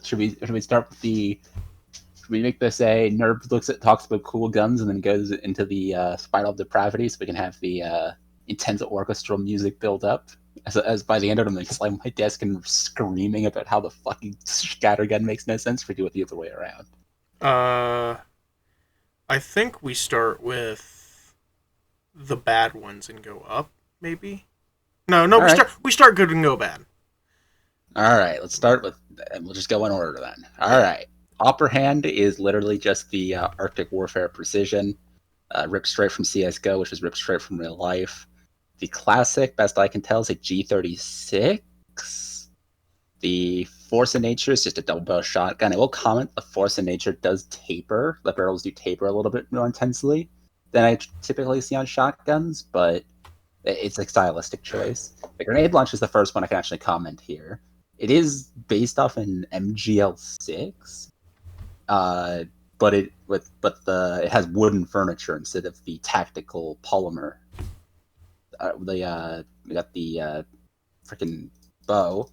Should we start with the? Should we make this a Nerb talks about cool guns and then goes into the spiral of depravity, so we can have the intense orchestral music build up? As by the end of it, I'm like slamming my desk and screaming about how the fucking scattergun makes no sense. We do it the other way around. I think we start with the bad ones and go up, maybe. No, we start good and go bad. All right, let's start with, and we'll just go in order then. All right, Upper Hand is literally just the Arctic Warfare Precision, ripped straight from CS:GO, which is ripped straight from real life. The classic, best I can tell, is a G36. The Force of Nature is just a double barrel shotgun. I will comment the Force of Nature does taper. The barrels do taper a little bit more intensely than I typically see on shotguns, but it's a stylistic choice. The grenade launch is the first one I can actually comment here. It is based off an MGL6, but it has wooden furniture instead of the tactical polymer. We got the freaking bow,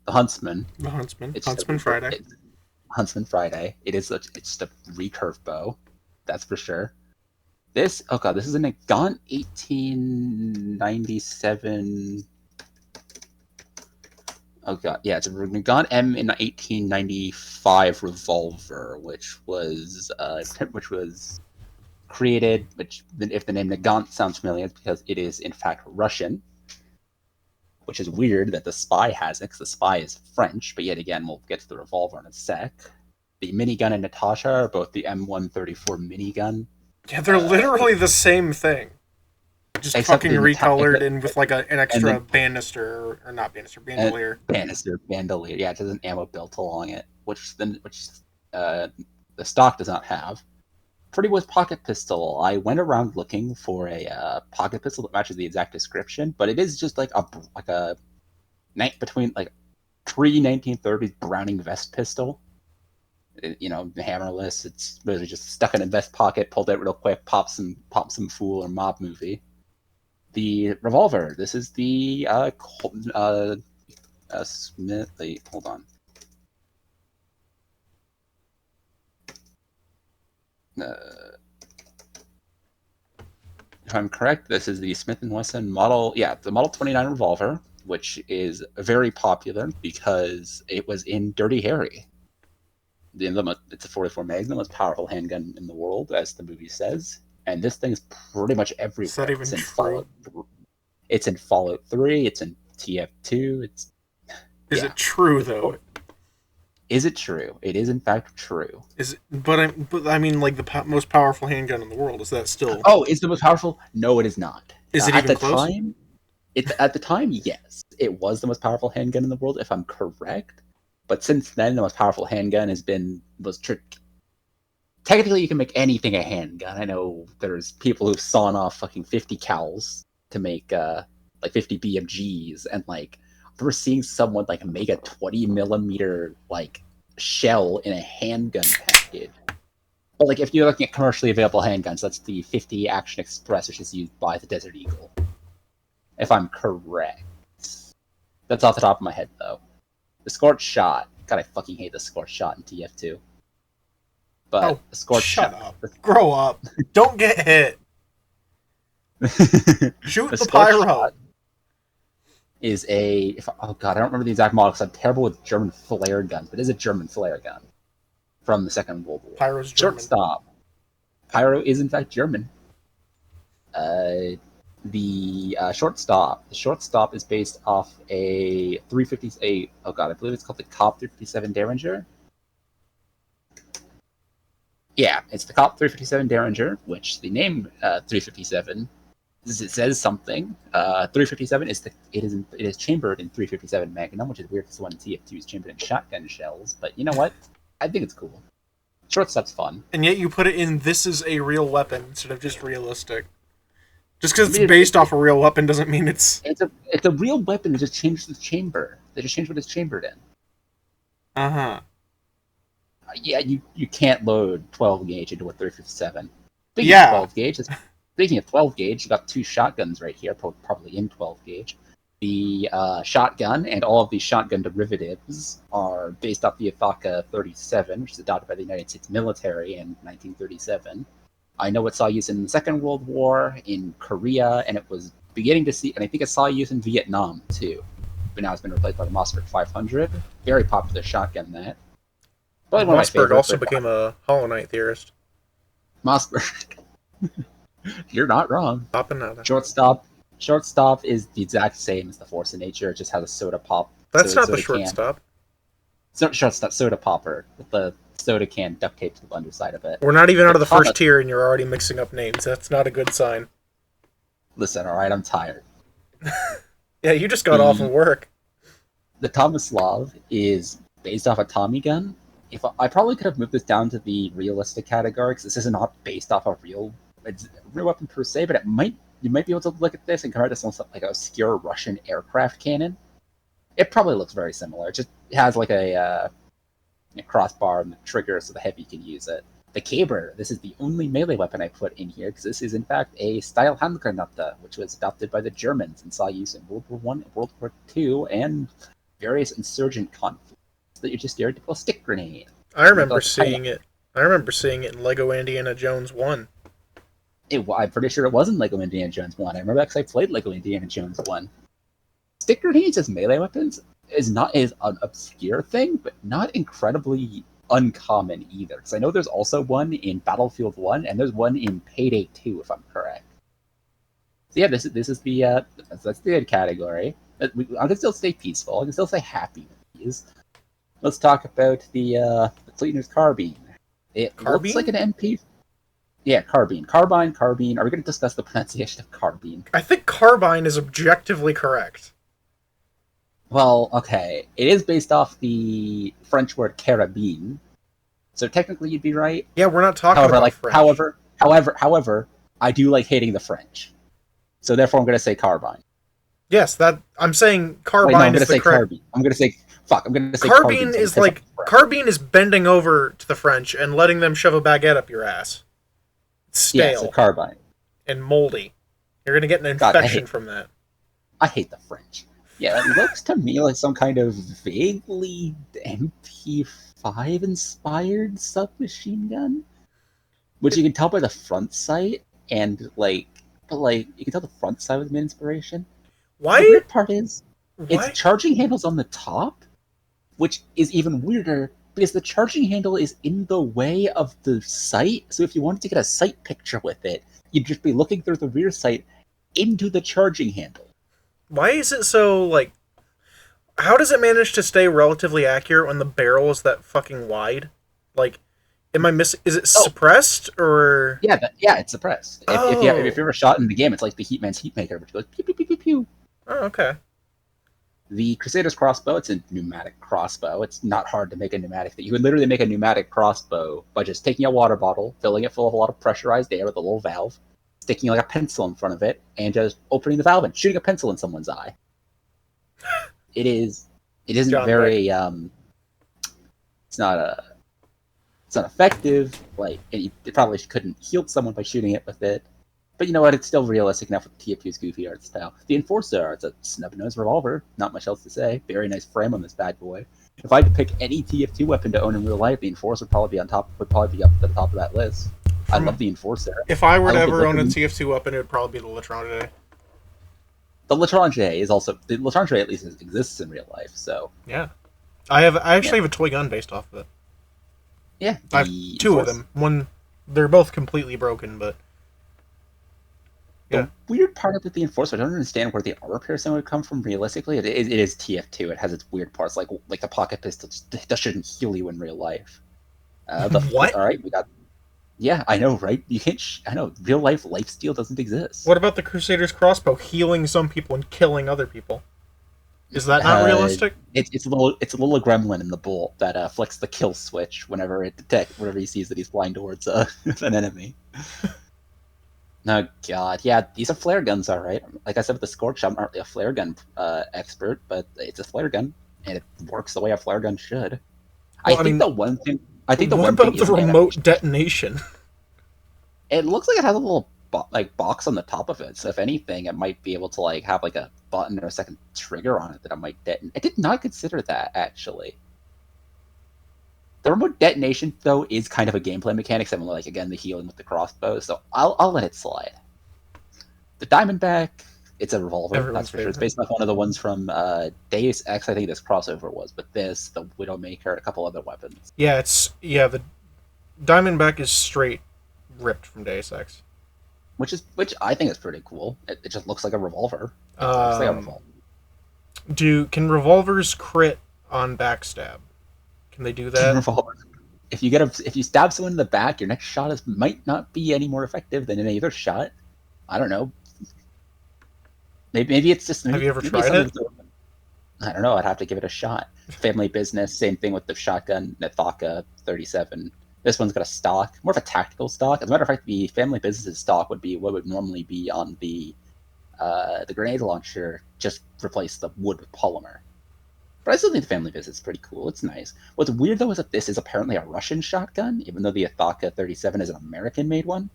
the Huntsman. The Huntsman. Huntsman Friday. Huntsman Friday. It's just a recurve bow, that's for sure. This is a Nagant 1897. Oh god, yeah, it's a Nagant M in 1895 revolver, which was created. Which, if the name Nagant sounds familiar, it's because it is in fact Russian, which is weird that the Spy has it, because the Spy is French. But yet again, we'll get to the revolver in a sec. The minigun and Natasha are both the M134 minigun. Yeah, they're literally the same thing. Just fucking recolored and with like an extra banister, or not banister, bandolier. Bandolier. Yeah, it has an ammo belt along it, which the stock does not have. Pretty was pocket pistol. I went around looking for a pocket pistol that matches the exact description, but it is just like a night between like pre-1930s Browning vest pistol. Hammerless. It's really just stuck in a vest pocket, pulled out real quick, pop some fool or mob movie. The revolver. This is the Smith. Wait, hold on. If I'm correct, this is the Smith & Wesson model. Yeah, the Model 29 revolver, which is very popular because it was in Dirty Harry. It's a 44 Magnum, the most powerful handgun in the world, as the movie says. And this thing is pretty much everywhere. Is that even true? It's in Fallout 3. It's in TF2. Is it true though? Is it true? It is in fact true. But I mean, like the most powerful handgun in the world. Is that still? Oh, is the most powerful? No, it is not. Is it even close? At the time, yes, it was the most powerful handgun in the world, if I'm correct. But since then, the most powerful handgun technically, you can make anything a handgun. I know there's people who've sawn off fucking 50 cals to make like 50 BMGs, and like we're seeing someone like make a 20 millimeter like shell in a handgun package. But like if you're looking at commercially available handguns, that's the 50 Action Express, which is used by the Desert Eagle, if I'm correct. That's off the top of my head though. The Scorched Shot. God, I fucking hate the Scorched Shot in TF2. But the Scorched Shut up. Grow up. Don't get hit. Shoot the pyro. Is I don't remember the exact model because I'm terrible with German flare guns, but it is a German flare gun from the Second World War. Pyro's German. Shortstop. Pyro is in fact German. The shortstop. The shortstop is based off a 358. Oh god, I believe it's called the Cop 357 Derringer. Yeah, it's the Cop 357 Derringer, which the name 357 it says something. 357 it is chambered in 357 Magnum, which is weird because the one in TF2 is chambered in shotgun shells. But you know what? I think it's cool. Shortstop's fun. And yet you put it in "this is a real weapon" instead of just realistic. Just because it's based off a real weapon doesn't mean it's a real weapon. They just changed the chamber. They just changed what it's chambered in. Uh-huh. Yeah, you can't load 12 gauge into a 357. Speaking of 12 gauge, you got two shotguns right here, probably in 12 gauge. The shotgun and all of the shotgun derivatives are based off the Ithaka 37, which was adopted by the United States military in 1937. I know it saw use in the Second World War, in Korea, and it was beginning to see, and I think it saw use in Vietnam too. But now it's been replaced by the Mossberg 500. Very popular shotgun, that. Probably one of my Mossberg favorites, also became a Hollow Knight theorist. Mossberg. You're not wrong. Papanada. Shortstop is the exact same as the Force of Nature. It just has a soda pop. That's not the shortstop. It's not shortstop, soda popper with the soda can duct taped to the underside of it. We're not even out of the first tier, and you're already mixing up names. That's not a good sign. Listen, all right, I'm tired. Yeah, you just got off of work. The Tomislav is based off a Tommy gun. If I probably could have moved this down to the realistic category, because this is not based off a real weapon per se, but you might be able to look at this and compare it to something like an obscure Russian aircraft cannon. It probably looks very similar. It just has like a crossbar and the trigger so the heavy can use it. The Caber, this is the only melee weapon I put in here because this is in fact a style Handgranate, which was adopted by the Germans and saw use in World War I, World War II, and various insurgent conflicts. That you just stereotypical stick grenade. I remember seeing it. I remember seeing it in Lego Indiana Jones 1. I'm pretty sure it was in Lego Indiana Jones 1. I remember that because I played Lego Indiana Jones 1. Stick grenades as melee weapons is an obscure thing, but not incredibly uncommon either. Because I know there's also one in Battlefield 1, and there's one in Payday 2, if I'm correct. So yeah, this is the that's the good category. I can still stay peaceful. I can still stay happy with these. Let's talk about the Cleaner's Carbine. It looks like an MP. Yeah, carbine. Carbine. Are we going to discuss the pronunciation of carbine? I think carbine is objectively correct. Well, okay. It is based off the French word carabine. So technically you'd be right. Yeah, we're not talking about French. However, I do like hating the French. So therefore I'm going to say carbine. Yes, I'm saying carbine is the correct. Carbine. I'm going to say carbine is like carbine is bending over to the French and letting them shove a baguette up your ass. It's stale. Yeah, it's a carbine. And moldy. You're gonna get an infection from that. I hate the French. Yeah, it looks to me like some kind of vaguely MP5 inspired submachine gun, which you can tell by the front sight and you can tell the front sight was an inspiration. Why? The weird part is its charging handle's on the top, which is even weirder because the charging handle is in the way of the sight. So if you wanted to get a sight picture with it, you'd just be looking through the rear sight into the charging handle. Why is it so, how does it manage to stay relatively accurate when the barrel is that fucking wide? Am I missing? Is it suppressed or? Yeah, it's suppressed. If you ever shot in the game, it's like the Heatman's Heatmaker, which goes pew pew pew pew pew. Oh, okay. The Crusader's crossbow, it's a pneumatic crossbow. It's not hard to make a pneumatic. You would literally make a pneumatic crossbow by just taking a water bottle, filling it full of a lot of pressurized air with a little valve, sticking a pencil in front of it, and just opening the valve and shooting a pencil in someone's eye. It isn't John very it's not effective. You probably couldn't heal someone by shooting it with it. But you know what? It's still realistic enough with the TF2's goofy art style. The Enforcer, it's a snub-nosed revolver. Not much else to say. Very nice frame on this bad boy. If I had to pick any TF2 weapon to own in real life, the Enforcer would probably be up to the top of that list. I love the Enforcer. If I were to ever own a TF2 weapon, it would probably be the L'Étranger. The L'Étranger is also... The L'Étranger at least exists in real life, so... Yeah. I actually have a toy gun based off of it. Yeah. I have two of them. One... They're both completely broken, but... The weird part of the Enforcer, I don't understand where the armor piercing would come from realistically. It is TF2. It has its weird parts, like the pocket pistol that shouldn't heal you in real life. What? All right, we got... Yeah, I know, right? You can't... I know, real life lifesteal doesn't exist. What about the Crusader's crossbow, healing some people and killing other people? Is that not realistic? It's a little gremlin in the bolt that flicks the kill switch whenever he sees that he's flying towards an enemy. Oh god, yeah, these are flare guns, all right. Like I said with the Scorch, I'm not really a flare gun expert, but it's a flare gun, and it works the way a flare gun should. Well, What about the remote detonation? It looks like it has a little box on the top of it. So if anything, it might be able to like have like a button or a second trigger on it that I might detonate. I did not consider that actually. The remote detonation though is kind of a gameplay mechanic, similar like again the healing with the crossbow. So I'll let it slide. The Diamondback, it's a revolver. Everyone's that's for sure. It's based off one of the ones from Deus Ex. I think this crossover was, but this, the Widowmaker, and a couple other weapons. Yeah, the Diamondback is straight ripped from Deus Ex. Which I think is pretty cool. It just looks like a revolver. It looks like a revolver. Can revolvers crit on backstab? Can they do that? Revolver. If you stab someone in the back, your next shot might not be any more effective than any other shot. I don't know. Maybe it's just. Have you ever tried it? I don't know. I'd have to give it a shot. Family Business. Same thing with the shotgun. Nathaka 37. This one's got a stock, more of a tactical stock. As a matter of fact, the Family Business stock would be what would normally be on the grenade launcher. Just replace the wood with polymer. But I still think the Family Business is pretty cool. It's nice. What's weird though is that this is apparently a Russian shotgun, even though the Athaka 37 is an American-made one.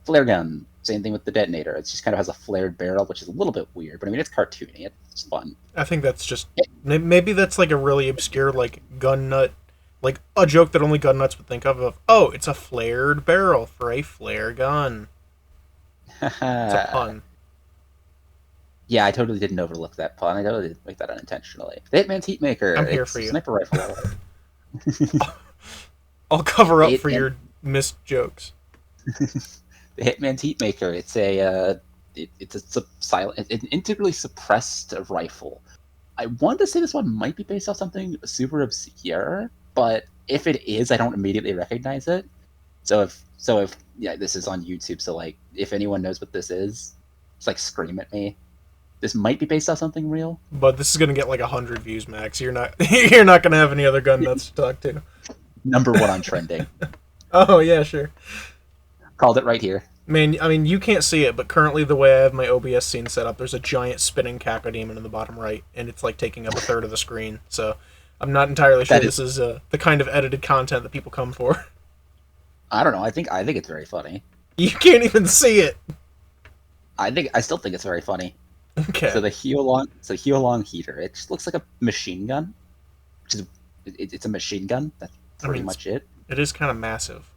Flare gun, same thing with the detonator. It just kind of has a flared barrel, which is a little bit weird. But I mean, it's cartoony. It's fun. I think that's just maybe that's like a really obscure like gun nut, like a joke that only gun nuts would think of. Oh, it's a flared barrel for a flare gun. It's a pun. Yeah, I totally didn't overlook that pun. I totally didn't make that unintentionally. The Hitman's Heatmaker. I'm here for you. Sniper rifle. I'll cover up for your missed jokes. The Hitman's Heatmaker. It's an integrally suppressed rifle. I wanted to say this one might be based off something super obscure, but if it is, I don't immediately recognize it. So if this is on YouTube, so like if anyone knows what this is, just like scream at me. This might be based off something real. But this is gonna get like 100 views max. You're not gonna have any other gun nuts to talk to. Number 1 on trending. Oh yeah, sure. Called it right here. Man, I mean, you can't see it, but currently the way I have my OBS scene set up, there's a giant spinning cacodemon in the bottom right, and it's like taking up a third of the screen. So I'm not entirely sure this is the kind of edited content that people come for. I don't know. I think it's very funny. You can't even see it. I still think it's very funny. Okay. So the Huolong heater. It just looks like a machine gun. It's a machine gun. That's pretty much it. It is kind of massive.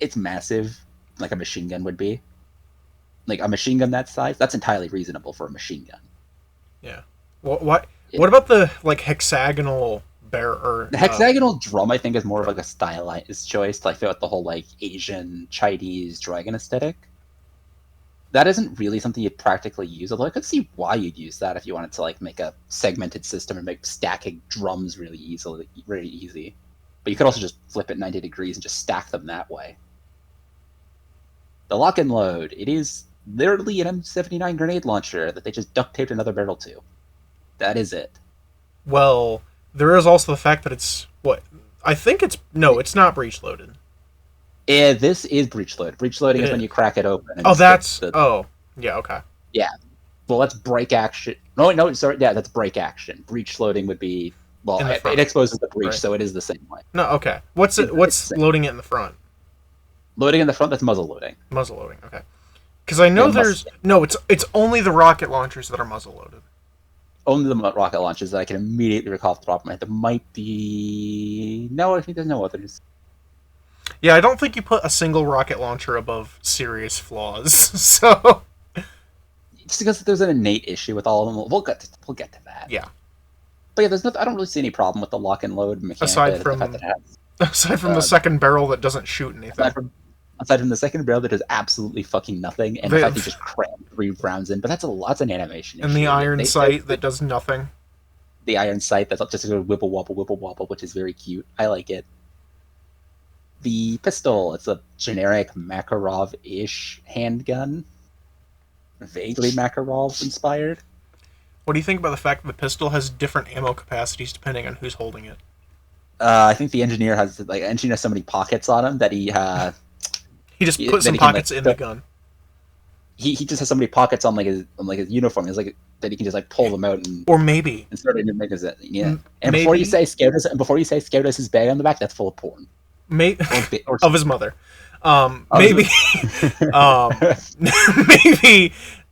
It's massive, like a machine gun would be. Like a machine gun that size, that's entirely reasonable for a machine gun. Yeah. What about the like hexagonal the hexagonal drum? I think is more of like a stylized choice to like fit with the whole like Asian Chinese dragon aesthetic. That isn't really something you'd practically use, although I could see why you'd use that if you wanted to like make a segmented system and make stacking drums really easy. But you could also just flip it 90 degrees and just stack them that way. The lock and load, it is literally an M79 grenade launcher that they just duct taped another barrel to. That is it. Well, there is also the fact that it's it's not breech loaded. Yeah, this is breech loaded. Breech loading is when you crack it open. And yeah, okay. Yeah. Well, that's break action. No, sorry. Yeah, that's break action. Breech loading would be, well, it exposes the breech, right. So it is the same way. No, okay. What's loading it in the front? Loading in the front, that's muzzle loading. Muzzle loading, okay. Because I know it's only the rocket launchers that are muzzle loaded. Only the rocket launchers that I can immediately recall off the top of my head. There might be... No, I think there's no others. Yeah, I don't think you put a single rocket launcher above serious flaws, so... Just because there's an innate issue with all of them. We'll get to that. Yeah. But yeah, I don't really see any problem with the lock and load mechanic. Aside from the second barrel that doesn't shoot anything. Aside from the second barrel that does absolutely fucking nothing, and the fact they just cram 3 rounds in, but that's an animation and issue. The iron sight that does nothing. The iron sight that's just a wibble wobble, which is very cute. I like it. The pistol, it's a generic Makarov-ish handgun. Vaguely Makarov-inspired. What do you think about the fact that the pistol has different ammo capacities depending on who's holding it? I think the engineer has so many pockets on him that he just put some pockets in the gun. He just has so many pockets on his uniform. He's like that he can just like pull them out and start in your magazine. Yeah. And before you say Scaredus' bag on the back, that's full of porn. Of his mother. Maybe, um,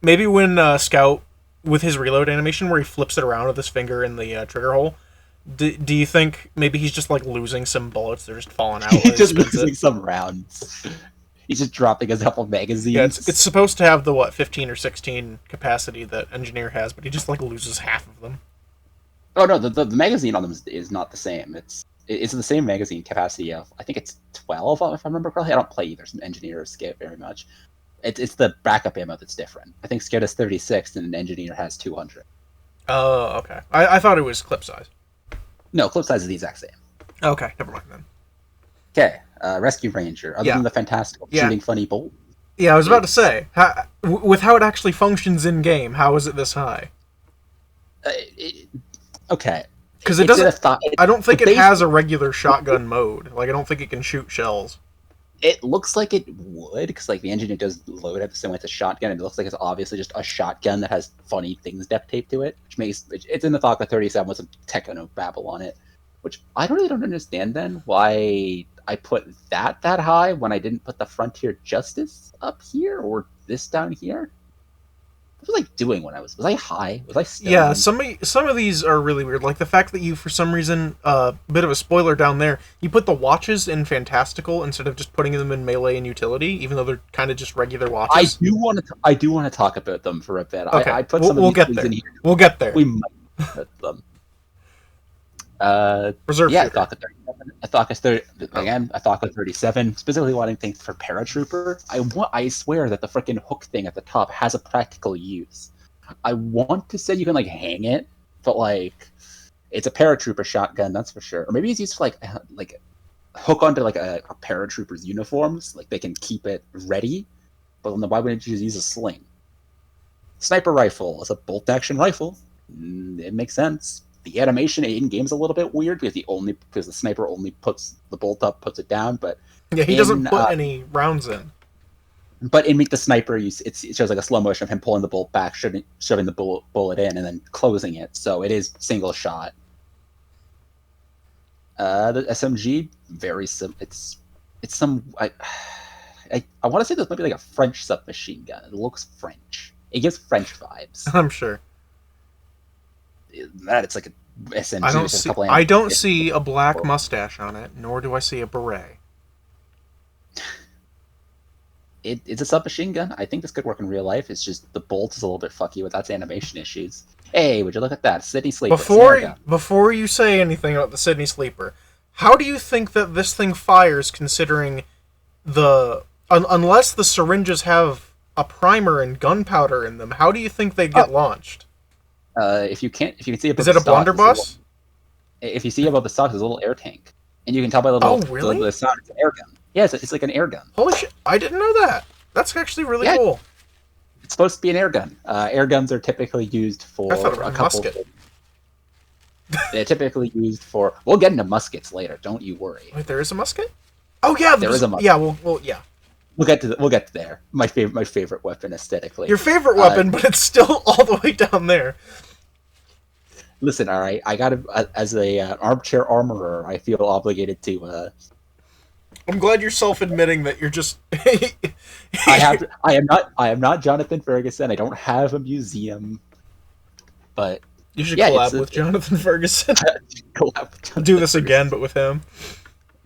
maybe when Scout with his reload animation where he flips it around with his finger in the trigger hole. Do you think maybe he's just like losing some bullets? They're just falling out. He's just spins losing it. some rounds. He's just dropping a couple magazines. Yeah, it's supposed to have the 15 or 16 capacity that Engineer has, but he just like loses half of them. Oh no, the magazine on them is not the same. It's the same magazine capacity of, I think it's 12 if I remember correctly. I don't play either Engineer or Skip very much. It's the backup ammo that's different. I think Skip has 36 and Engineer has 200. Oh, okay. I thought it was clip size. No, clip size is the exact same. Okay, never mind then. Okay, Rescue Ranger. Other than the fantastical shooting funny bolt. Yeah, I was about to say, with how it actually functions in game, how is it this high? Okay. Because it doesn't. I don't think it has a regular shotgun mode. Like, I don't think it can shoot shells. It looks like it would, because like the Engineer does load it the same way it's a shotgun, and it looks like it's obviously just a shotgun that has funny things duct taped to it, which makes it's in the Thaka 37 with some techno babble on it, which I really don't understand then why I put that high when I didn't put the Frontier Justice up here or this down here. What was I doing when was I high? Was I stoned? Yeah, some of these are really weird. Like the fact that you, for some reason, bit of a spoiler down there, you put the watches in Fantastical instead of just putting them in Melee and Utility, even though they're kind of just regular watches. I do want to talk about them for a bit. Okay, I put some of these things in here. We'll get there. We might put them. Reserve. Yeah, Thaka 37. Thaka 37. Specifically wanting things for Paratrooper. I swear that the freaking hook thing at the top has a practical use. I want to say you can like hang it, but like it's a Paratrooper shotgun, that's for sure. Or maybe it's used for like hook onto like a Paratrooper's uniforms, like they can keep it ready. But then why wouldn't you just use a sling? Sniper rifle is a bolt action rifle. It makes sense. The animation in game's a little bit weird because the sniper only puts the bolt up, puts it down, but yeah, he doesn't put any rounds in. But in Meet the Sniper, it shows like a slow motion of him pulling the bolt back, shoving the bullet in, and then closing it. So it is single shot. The SMG, very it's some I want to say this might be like a French submachine gun. It looks French. It gives French vibes. I'm sure. That it's like a SMG. I don't see a black mustache on it, nor do I see a beret. It's a submachine gun. I think this could work in real life. It's just the bolt is a little bit fucky with that's animation issues. Hey, would you look at that? Sydney Sleeper. Before you say anything about the Sydney Sleeper, how do you think that this thing fires considering unless the syringes have a primer and gunpowder in them, how do you think they get launched? If you can see above is it a blunderbuss? If you see above the stock, there's a little air tank, and you can tell by the little the sound it's an air gun. Yeah, it's like an air gun. Holy shit! I didn't know that. That's actually really cool. It's supposed to be an air gun. Air guns are typically used for a musket. They're typically used for. We'll get into muskets later. Don't you worry. Wait, there is a musket? Oh yeah, there is a musket. Yeah, well, yeah. We'll get to there. My favorite weapon aesthetically. Your favorite weapon, but it's still all the way down there. Listen, all right. I gotta, as a armchair armorer, I feel obligated to. I'm glad you're self-admitting that you're just. I am not Jonathan Ferguson. I don't have a museum, but you should collab with Jonathan Ferguson. Do this again, but with him.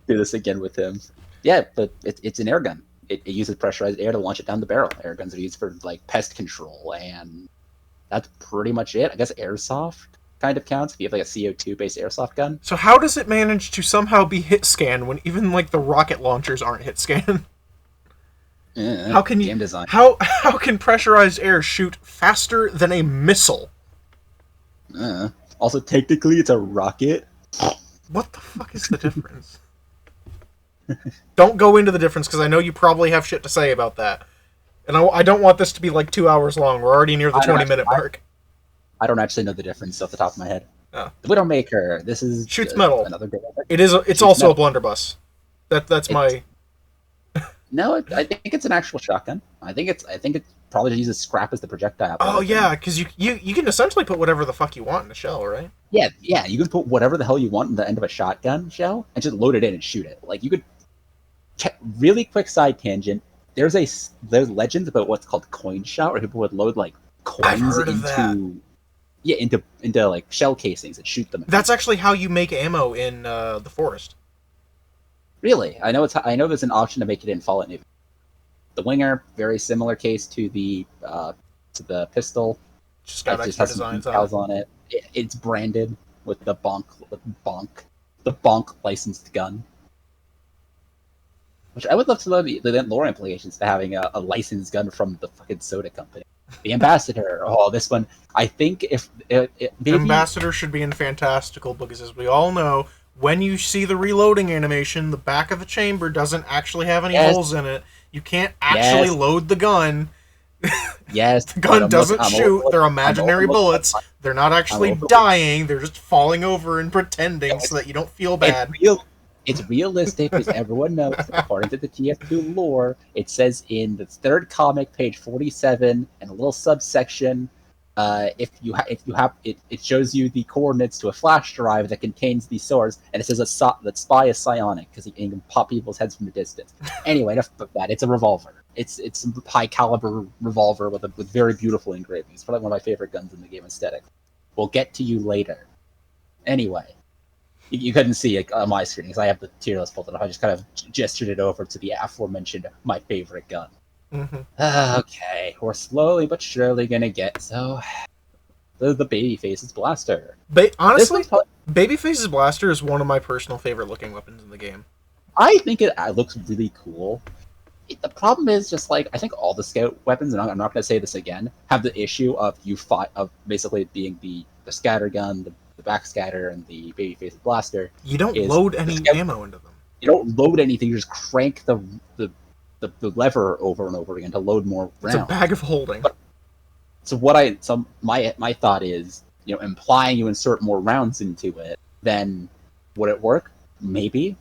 Do this again with him. Yeah, but it's an air gun. It uses pressurized air to launch it down the barrel. Air guns are used for like pest control, and that's pretty much it. I guess airsoft kind of counts if you have like a CO2 based airsoft gun. So how does it manage to somehow be hit scan when even like the rocket launchers aren't hit scan? How can game design? How can pressurized air shoot faster than a missile? Also, technically, it's a rocket. What the fuck is the difference? Don't go into the difference because I know you probably have shit to say about that, and I don't want this to be like 2 hours long. We're already near the 20-minute mark. I don't actually know the difference off the top of my head. Oh. The Widowmaker. This is shoots metal. Another great weapon. It's also a blunderbuss. That's my. No, I think it's an actual shotgun. I think it probably just uses scrap as the projectile. Oh yeah, because you can essentially put whatever the fuck you want in a shell, right? Yeah, you can put whatever the hell you want in the end of a shotgun shell and just load it in and shoot it. Like you could. Really quick side tangent. There's legends about what's called coin shot, where people would load like I've coins heard of that. into like shell casings and shoot them. That's actually how you make ammo in the forest. Really, I know there's an option to make it in Fallout New. The Winger, very similar case to the pistol. Just got It extra has some designs decals on it. It's branded with the bonk licensed gun. Which I would love to know the lore implications to having a licensed gun from the fucking soda company. The Ambassador. Oh, this one. I think if maybe, Ambassador should be in Fantastical because, as we all know, when you see the reloading animation, the back of the chamber doesn't actually have any holes in it. You can't actually load the gun. Yes, the gun doesn't shoot. They're imaginary bullets. They're not actually dying. They're just falling over and pretending so that you don't feel bad. It's realistic because everyone knows, according to the TF2 lore, it says in the third comic, page 47, and a little subsection, if you have it shows you the coordinates to a flash drive that contains these swords, and it says that spy is psionic because he can pop people's heads from a distance. Anyway, enough about that. It's a revolver. It's a high caliber revolver with very beautiful engravings. It's probably one of my favorite guns in the game aesthetic. We'll get to you later. Anyway. You couldn't see it on my screen because I have the tier list pulled up. I just kind of gestured it over to the aforementioned my favorite gun. Mm-hmm. Okay, we're slowly but surely gonna get the Babyface's blaster. Honestly, Babyface's blaster is one of my personal favorite looking weapons in the game. I think it looks really cool. The problem is just like I think all the scout weapons, and I'm not going to say this again, have the issue of basically being the scatter gun, the backscatter, and the Babyface blaster. You don't load any ammo into them. You don't load anything. You just crank the lever over and over again to load more rounds. It's a bag of holding. My thought is, implying you insert more rounds into it, then would it work? Maybe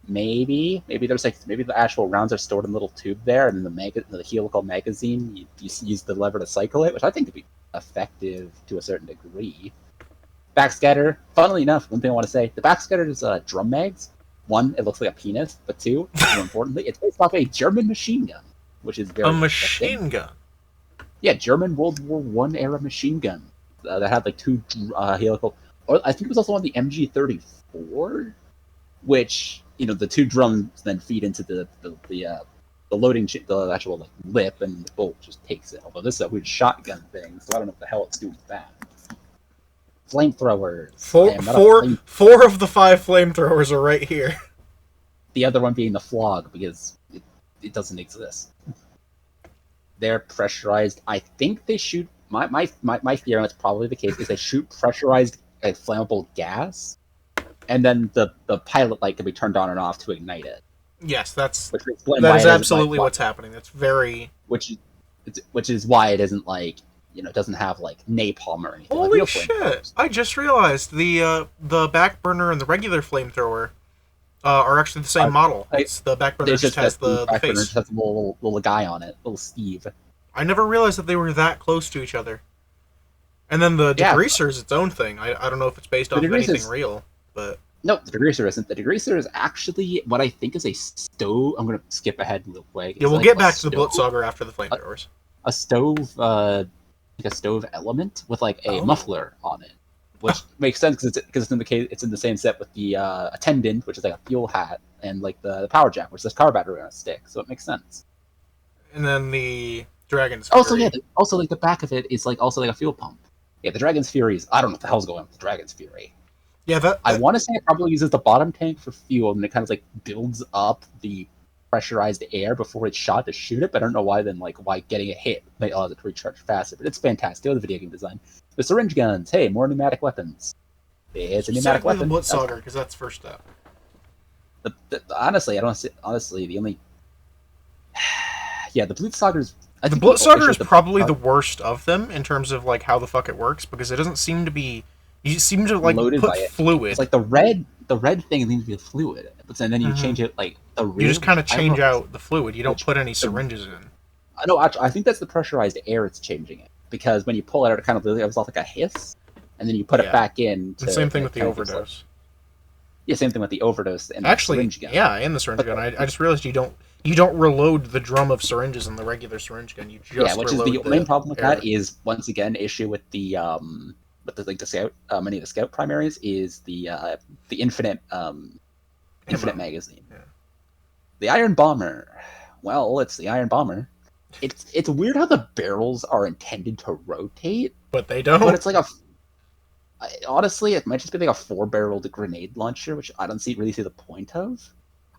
there's maybe the actual rounds are stored in a little tube there, and then the helical magazine you use the lever to cycle it, which I think could be effective to a certain degree. Backscatter, funnily enough, one thing I want to say, the backscatter is drum mags. One, it looks like a penis, but two, more importantly, it's based off a German machine gun, which is very machine gun. Yeah, German World War I era machine gun that had like two helical. Or I think it was also on the MG34, which the two drums then feed into the loading the actual like lip, and the bolt just takes it. Although this is a weird shotgun thing, so I don't know what the hell it's doing with that. Flamethrowers. Four of the 5 flamethrowers are right here. The other one being the flog because it doesn't exist. They're pressurized. I think they shoot. My theory, and it's probably the case, is they shoot pressurized flammable gas, and then the pilot light can be turned on and off to ignite it. Yes, that is absolutely what's happening. That's very which is why it isn't like it doesn't have like napalm or anything. Holy shit! I just realized the back burner and the regular flamethrower are actually the same model. It's the back burner just has the face. Burner just has a little guy on it, little Steve. I never realized that they were that close to each other. And then the degreaser is its own thing. I don't know if it's based off of anything real, but no, the degreaser isn't. The degreaser is actually what I think is a stove. I'm gonna skip ahead real quick. Yeah, we'll get back to the Blitzauger after the flamethrowers. A stove, like a stove element with like a muffler on it, which makes sense because it's in the same set with the attendant, which is like a fuel hat, and like the power jack, which is a car battery on a stick. So it makes sense. And then the Dragon's Fury. Also like the back of it is like also like a fuel pump. Yeah, the Dragon's Fury is, I don't know what the hell's going on with the Dragon's Fury. Yeah, I want to say it probably uses the bottom tank for fuel, and it kind of like builds up the pressurized air before it's shot to shoot it, but I don't know why getting a hit may allow it to recharge faster. But it's fantastic. The video game design. The syringe guns. Hey, more pneumatic weapons. It's a pneumatic weapon. The Blitzauger, because that's first step. Honestly, the only the Blitzauger is. The Blitzauger is probably the worst of them in terms of like how the fuck it works, because it doesn't seem to be. You seem to like loaded put fluid. It's like the red thing needs to be a fluid, but then you change it like the. You just kind of change out the fluid. You don't put any syringes in. No, actually, I think that's the pressurized air. It's changing it because when you pull it out, it kind of gives off like a hiss, and then you put it back in. The same thing with the overdose. Yeah, same thing with the overdose and Actually, the syringe gun. yeah, and the syringe gun. I just realized you don't reload the drum of syringes in the regular syringe gun. You just Which is reload the main problem with air. that is once again issue with the scout many of the scout primaries is the infinite infinite magazine. Yeah. The Iron Bomber. Well, it's the Iron Bomber. It's weird how the barrels are intended to rotate, but they don't. But it's like honestly, it might just be like a 4-barreled grenade launcher, which I don't really see the point of.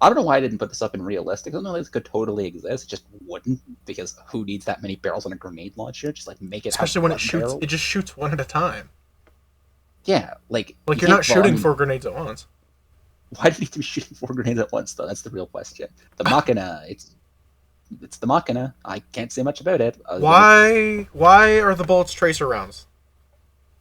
I don't know why I didn't put this up in realistic. I don't know if this could totally exist. It just wouldn't, because who needs that many barrels on a grenade launcher? Just like make it. Especially when it shoots, barrel. It just shoots one at a time. Yeah, like you're not shooting 4 grenades at once. Why do you need to be shooting 4 grenades at once, though? That's the real question. The Machina, it's the Machina. I can't say much about it. Why are the bullets tracer rounds?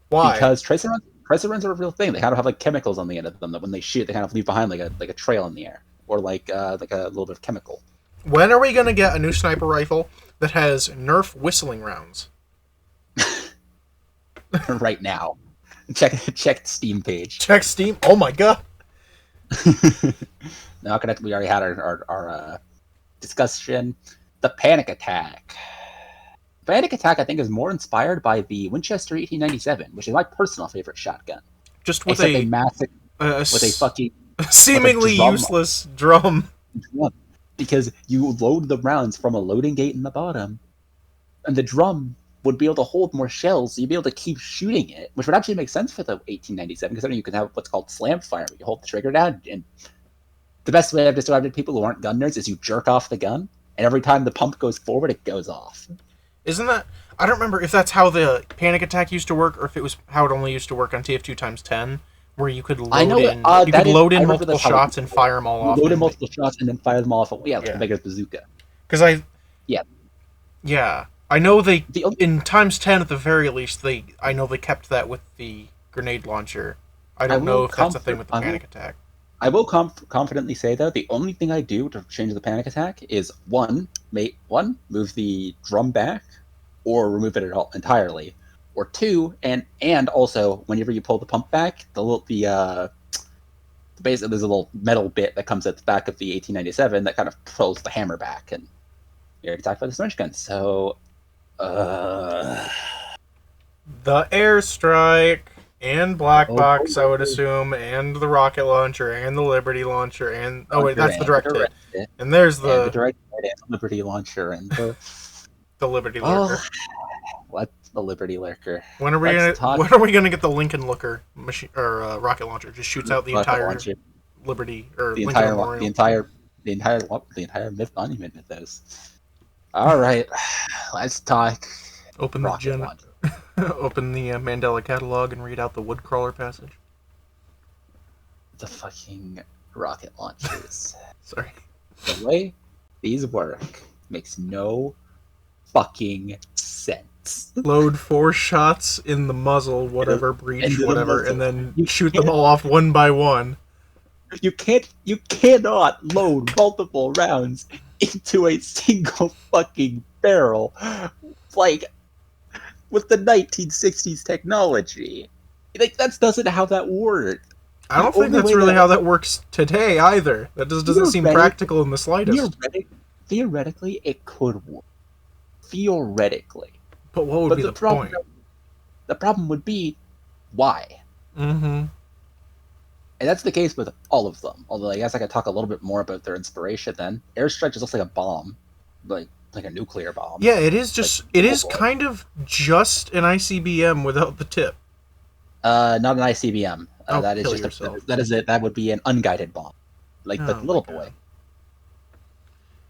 Why? Because tracer rounds are a real thing. They kind of have like chemicals on the end of them that when they shoot, they kind of leave behind like a trail in the air, or like a little bit of chemical. When are we gonna get a new sniper rifle that has Nerf whistling rounds? Right now, check Steam page. Check Steam. Oh my god. Now, we already had our discussion. The Panic Attack. Panic Attack, I think, is more inspired by the Winchester 1897, which is my personal favorite shotgun. Just with a massive, with a fucking seemingly useless drum. Because you load the rounds from a loading gate in the bottom, and the drum would be able to hold more shells, so you'd be able to keep shooting it, which would actually make sense for the 1897, because then you can have what's called slam fire, where you hold the trigger down, and the best way I've described it to people who aren't gun nerds is you jerk off the gun, and every time the pump goes forward, it goes off. Isn't that... I don't remember if that's how the Panic Attack used to work, or if it was how it only used to work on TF2 times 10, where you could load in multiple shots and fire them all off. Load in multiple shots and then fire them all off. Yeah, like a bigger bazooka. Because Yeah. I know in times 10 at the very least, I know they kept that with the grenade launcher. I don't know if that's a thing with the Panic Attack. I will confidently say, though, the only thing I do to change the Panic Attack is, one, move the drum back, or remove it entirely. Or 2, and also, whenever you pull the pump back, basically there's a little metal bit that comes at the back of the 1897 that kind of pulls the hammer back, and you already talked about the syringe gun, so... The airstrike and black box, I would assume, and the rocket launcher and the Liberty launcher and that's the direct hit. And there's the direct hit and the Liberty launcher and the Liberty lurker. What the Liberty lurker? When are we gonna get the Lincoln looker machine or rocket launcher? Just shoots out the entire Liberty or the entire myth monument mythos. All right, let's talk. Open the Mandela catalog and read out the Woodcrawler passage. The fucking rocket launchers. Sorry. The way these work makes no fucking sense. Load 4 shots in the muzzle, whatever, breech, whatever, and then shoot them all off one by one. You cannot load multiple rounds into a single fucking barrel, like, with the 1960s technology. Like, that doesn't how that works. I don't think that's really how that works today, either. That just doesn't seem practical in the slightest. Theoretically, it could work. Theoretically. But what would be the point? The problem would be, why? Mm-hmm. And that's the case with all of them. Although I guess I could talk a little bit more about their inspiration then. Airstrike just looks like a bomb. Like a nuclear bomb. Yeah, it is just... Like, it is kind of just an ICBM without the tip. Not an ICBM. That is just yourself. That is it. That would be an unguided bomb. Like the little boy.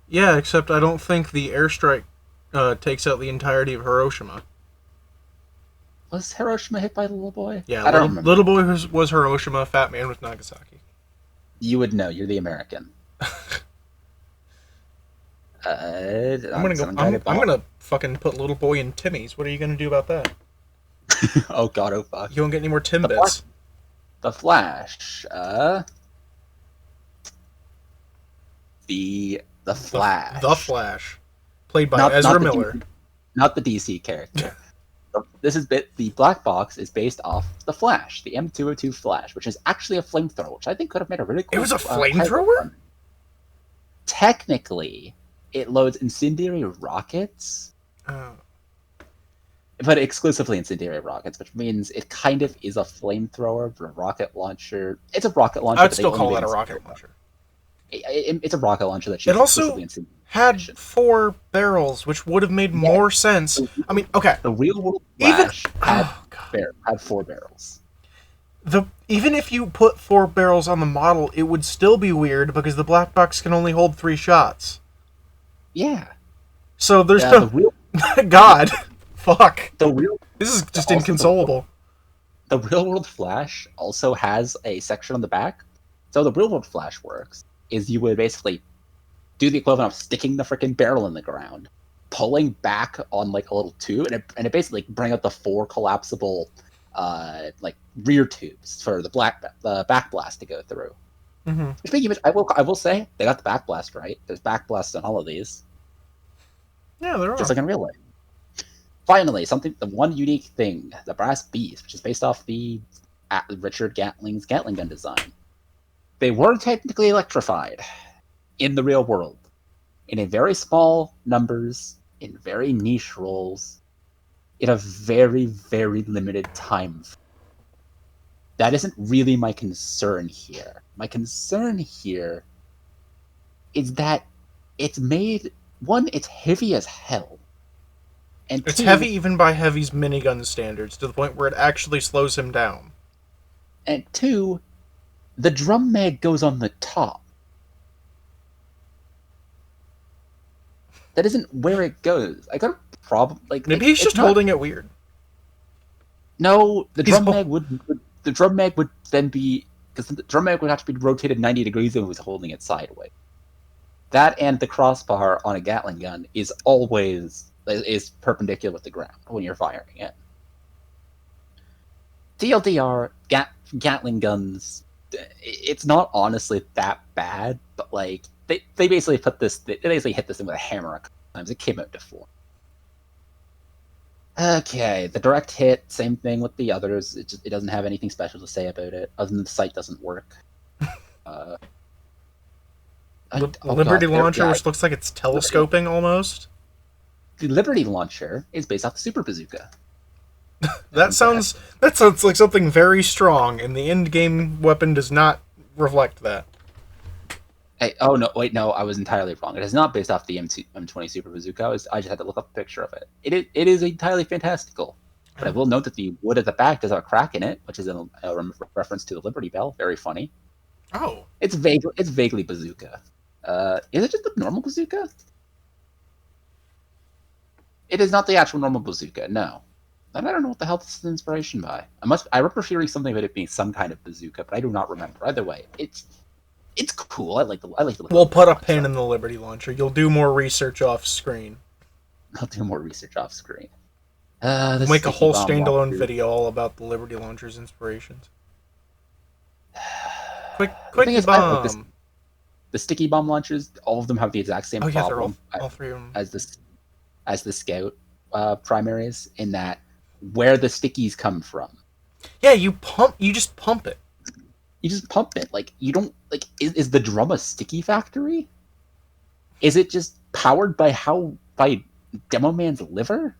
Yeah, except I don't think the airstrike takes out the entirety of Hiroshima. Was Hiroshima hit by the little boy? Yeah, I don't remember. Little boy was Hiroshima, Fat Man was Nagasaki. You would know. You're the American. I'm gonna fucking put little boy in Timmy's. What are you gonna do about that? Oh god, oh fuck. You won't get any more Tim bits. The Flash. The Flash. The Flash. Played by Ezra Miller. Not the DC character. the black box is based off the Flash, the M202 Flash, which is actually a flamethrower, which I think could have made a really cool. It was a flamethrower? Technically, it loads incendiary rockets. Oh. But exclusively incendiary rockets, which means it kind of is a flamethrower, but a rocket launcher. It's a rocket launcher. I'd still call that a rocket launcher. It's a rocket launcher that shoots it also incendiary had 4 barrels, which would have made more sense. I mean, okay. The real world Flash had 4 barrels. Even if you put 4 barrels on the model, it would still be weird because the black box can only hold 3 shots. Yeah. So there's no... God. Fuck. This is just inconsolable. The real world Flash also has a section on the back. So the real world Flash works is you would basically do the equivalent of sticking the freaking barrel in the ground, pulling back on like a little tube, and it basically bring out the 4 collapsible like rear tubes for the back blast to go through. Mm-hmm. Speaking of which, I will say they got the back blast right. There's back blasts on all of these. Yeah, there are. Just like in real life. Finally, the one unique thing, the Brass Beast, which is based off the Richard Gatling's Gatling gun design. They were technically electrified in the real world, in a very small numbers, in very niche roles, in a very, very limited time. That isn't really my concern here. My concern here is that it's made... One, it's heavy as hell. And it's 2, heavy even by Heavy's minigun standards, to the point where it actually slows him down. And 2, the drum mag goes on the top. That isn't where it goes. I got a problem. Maybe he's just holding it weird. No, the drum mag would then be, because the drum mag would have to be rotated 90 degrees if it was holding it sideways. That and the crossbar on a Gatling gun is always perpendicular with the ground when you're firing it. TLDR, Gatling guns, it's not honestly that bad, but like they basically hit this thing with a hammer a couple times. It came out to 4. Okay, the direct hit, same thing with the others. It doesn't have anything special to say about it, other than the sight doesn't work. Liberty Launcher, which looks like it's telescoping almost. The Liberty Launcher is based off the Super Bazooka. That sounds like something very strong, and the end-game weapon does not reflect that. Hey, oh no! Wait, no, I was entirely wrong. It is not based off the M20 Super Bazooka. I just had to look up a picture of it. It is entirely fantastical. But I will note that the wood at the back does have a crack in it, which is a reference to the Liberty Bell. Very funny. Oh, it's vaguely bazooka. Is it just the normal bazooka? It is not the actual normal bazooka. No. I don't know what the hell this is inspiration by. I remember hearing something about it being some kind of bazooka, but I do not remember. Either way, it's cool. I like the look. We'll put a pin in the Liberty Launcher. You'll do more research off screen. I'll do more research off screen. We'll make a whole standalone video all about the Liberty Launcher's inspirations. Quick bomb. The sticky bomb launchers, all of them have the exact same problem. All 3 of them. As the Scout primaries, in that where the stickies come from. Yeah, you just pump it. You just pump it. Like, you don't, like, is the drum a sticky factory? Is it just powered by Demo Man's liver?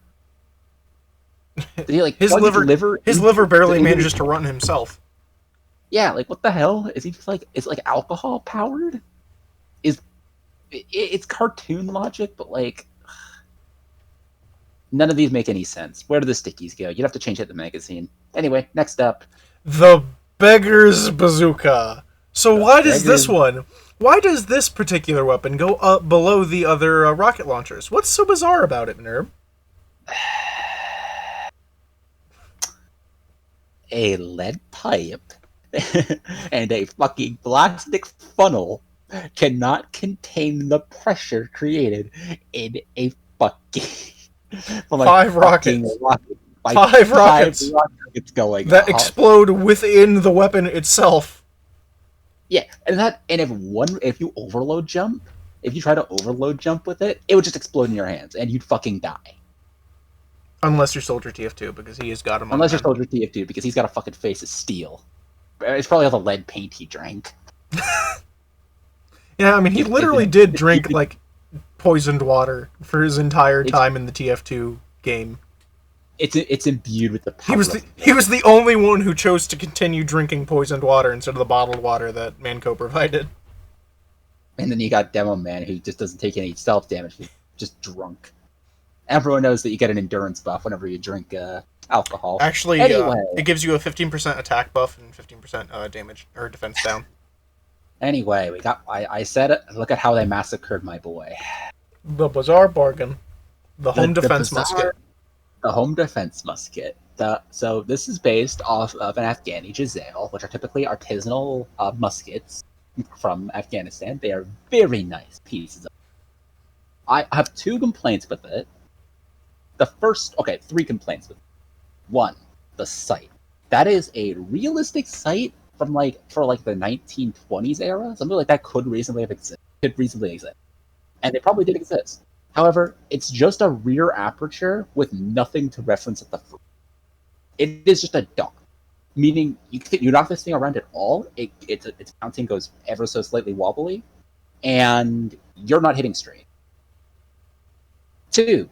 His liver barely manages to run himself. Yeah, like, what the hell? Is he just like, is it like alcohol powered? It's cartoon logic, but like, none of these make any sense. Where do the stickies go? You'd have to change it in the magazine. Anyway, next up. The Beggar's Bazooka. So why does this particular weapon go up below the other rocket launchers? What's so bizarre about it, Nerb? A lead pipe and a fucking plastic funnel cannot contain the pressure created in a fucking... 5 rockets. 5 rockets going that explode within the weapon itself. Yeah, and if you overload jump, if you try to overload jump with it, it would just explode in your hands and you'd fucking die. Unless you're Soldier TF2, because he has got him on Unless the you're Soldier TF2, because he's got a fucking face of steel. It's probably all the lead paint he drank. Yeah, I mean, he literally did drink, like, poisoned water for his entire time in the TF2 game. It's imbued with the power. He was the only one who chose to continue drinking poisoned water instead of the bottled water that Manco provided. And then you got Demo Man, who just doesn't take any self damage. He's just drunk. Everyone knows that you get an endurance buff whenever you drink alcohol. Actually, anyway, it gives you a 15% attack buff and 15% damage or defense down. Anyway, we got. I said it. Look at how they massacred my boy. The Bazaar Bargain, the home defense musket. The home defense musket. So this is based off of an Afghani Giselle, which are typically artisanal muskets from Afghanistan. They are very nice pieces. I have 2 complaints with it. The first, 3 complaints with it. 1, the sight. That is a realistic sight from for the 1920s era. Something like that could reasonably exist. And they probably did exist. However, it's just a rear aperture with nothing to reference at the front. It is just a dot, meaning you knock this thing around at all, its mounting goes ever so slightly wobbly, and you're not hitting straight. 2,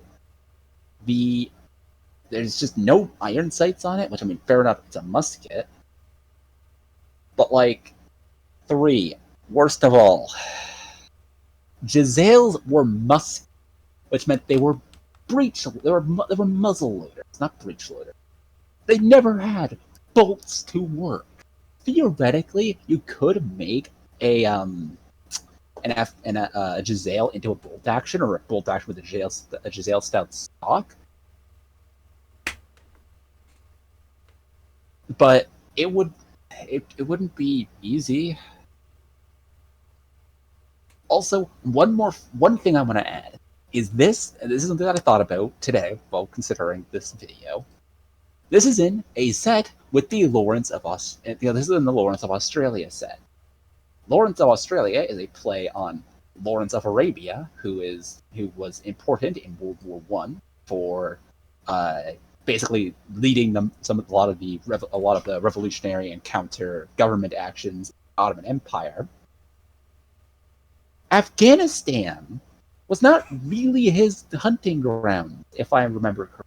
there's just no iron sights on it, which, I mean, fair enough, it's a musket. But 3, worst of all, Giselles were muskets, which meant they were they were muzzle loaders, not breech loaders. They never had bolts to work. Theoretically, you could make a Giselle into a bolt action, or a bolt action with a Giselle stout stock. But it wouldn't be easy. Also, one thing I want to add is this is something that I thought about today while considering this video. This is in a set with the Lawrence of this is in the Lawrence of Australia set. Lawrence of Australia is a play on Lawrence of Arabia, who was important in World War One for basically leading a lot of the revolutionary and counter government actions in the Ottoman Empire. Afghanistan was not really his hunting ground, if I remember correctly.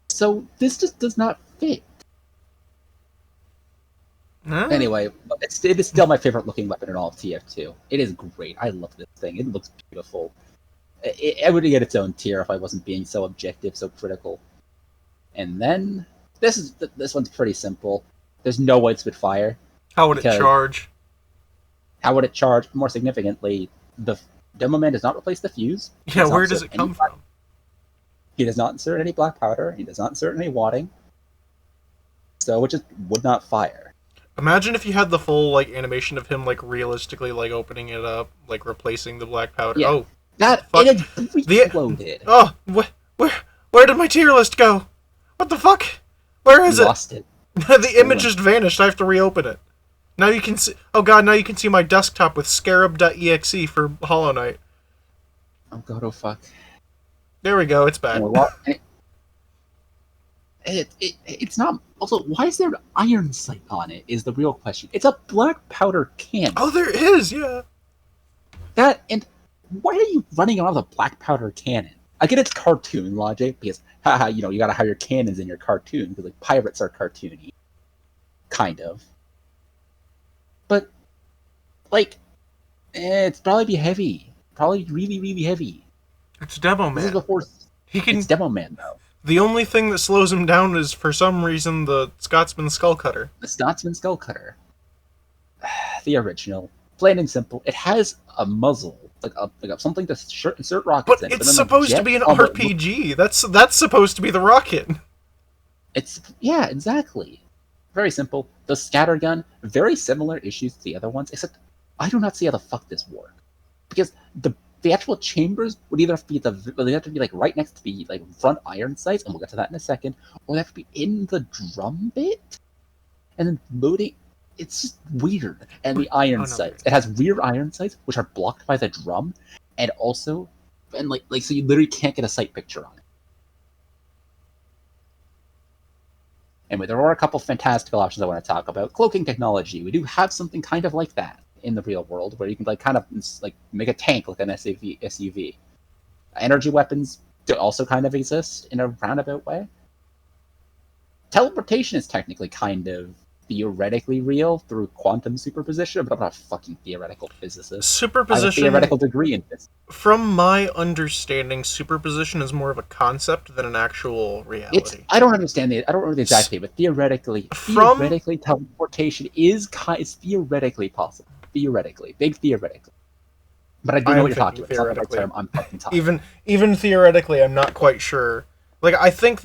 So this just does not fit. Anyway, it is still my favorite looking weapon in all of TF2. It is great. I love this thing. It looks beautiful. It would get its own tier if I wasn't being so objective, so critical. And then this one's pretty simple. There's no white Spitfire. How would it charge? How would it charge? More significantly, the Demo Man does not replace the fuse. Yeah, where does it come from? He does not insert any black powder. He does not insert any wadding. So it just would not fire. Imagine if you had the full animation of him realistically opening it up, replacing the black powder. Yeah. Oh, that fuck. It exploded. Oh, where did my tier list go? What the fuck? Where is it? Lost it. The image just vanished. I have to reopen it. Now you can see. Oh god! Now you can see my desktop with Scarab.exe for Hollow Knight. Oh god! Oh fuck! There we go. It's back. It's not. Also, why is there an iron sight on it? Is the real question. It's a black powder cannon. Oh, there is. Yeah. And why are you running around with a black powder cannon? I get it's cartoon logic because, you gotta have your cannons in your cartoon because pirates are cartoony, kind of. But, it's probably be heavy. Probably really, really heavy. It's Demo Man. This is before. It's Demo Man, though. The only thing that slows him down is, for some reason, the Scotsman Skull Cutter. The Scotsman Skull Cutter. The original. Plain and simple. It has a muzzle. Something to insert rockets in. But it's supposed to be an RPG. That's supposed to be the rocket. Yeah, exactly. Very simple. The scattergun, very similar issues to the other ones, except I do not see how the fuck this works. Because the actual chambers would either have to be right next to the front iron sights, and we'll get to that in a second, or they have to be in the drum bit, and then loading. It's just weird. And the iron sights. It has rear iron sights, which are blocked by the drum, and also and like so you literally can't get a sight picture on it. Anyway, there are a couple fantastical options I want to talk about. Cloaking technology. We do have something kind of like that in the real world, where you can kind of make a tank like an SUV. Energy weapons also kind of exist in a roundabout way. Teleportation is technically kind of theoretically real through quantum superposition, but I'm not a fucking theoretical physicist. Superposition. I have a theoretical degree in this. From my understanding, superposition is more of a concept than an actual reality. I don't understand I don't know the exact thing, but theoretically, teleportation is theoretically possible. Theoretically, big theoretically. But I do know what you're talking about. It's not the right term I'm fucking talking. Even theoretically, I'm not quite sure. Like I think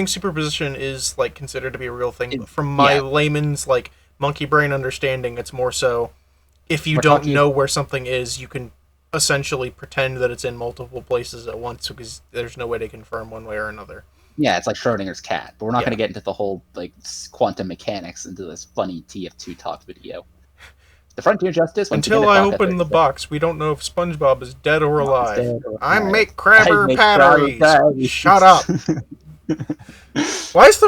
superposition is like considered to be a real thing. But from my layman's like monkey brain understanding, it's more so if you don't know where something is, you can essentially pretend that it's in multiple places at once because there's no way to confirm one way or another. Yeah, it's like Schrodinger's cat, but we're not going to get into the whole like quantum mechanics into this funny TF2 talk video. The Frontier Justice. Until I open the box, we don't know if SpongeBob is dead or alive. I make Crabber patties. Shut up. Why is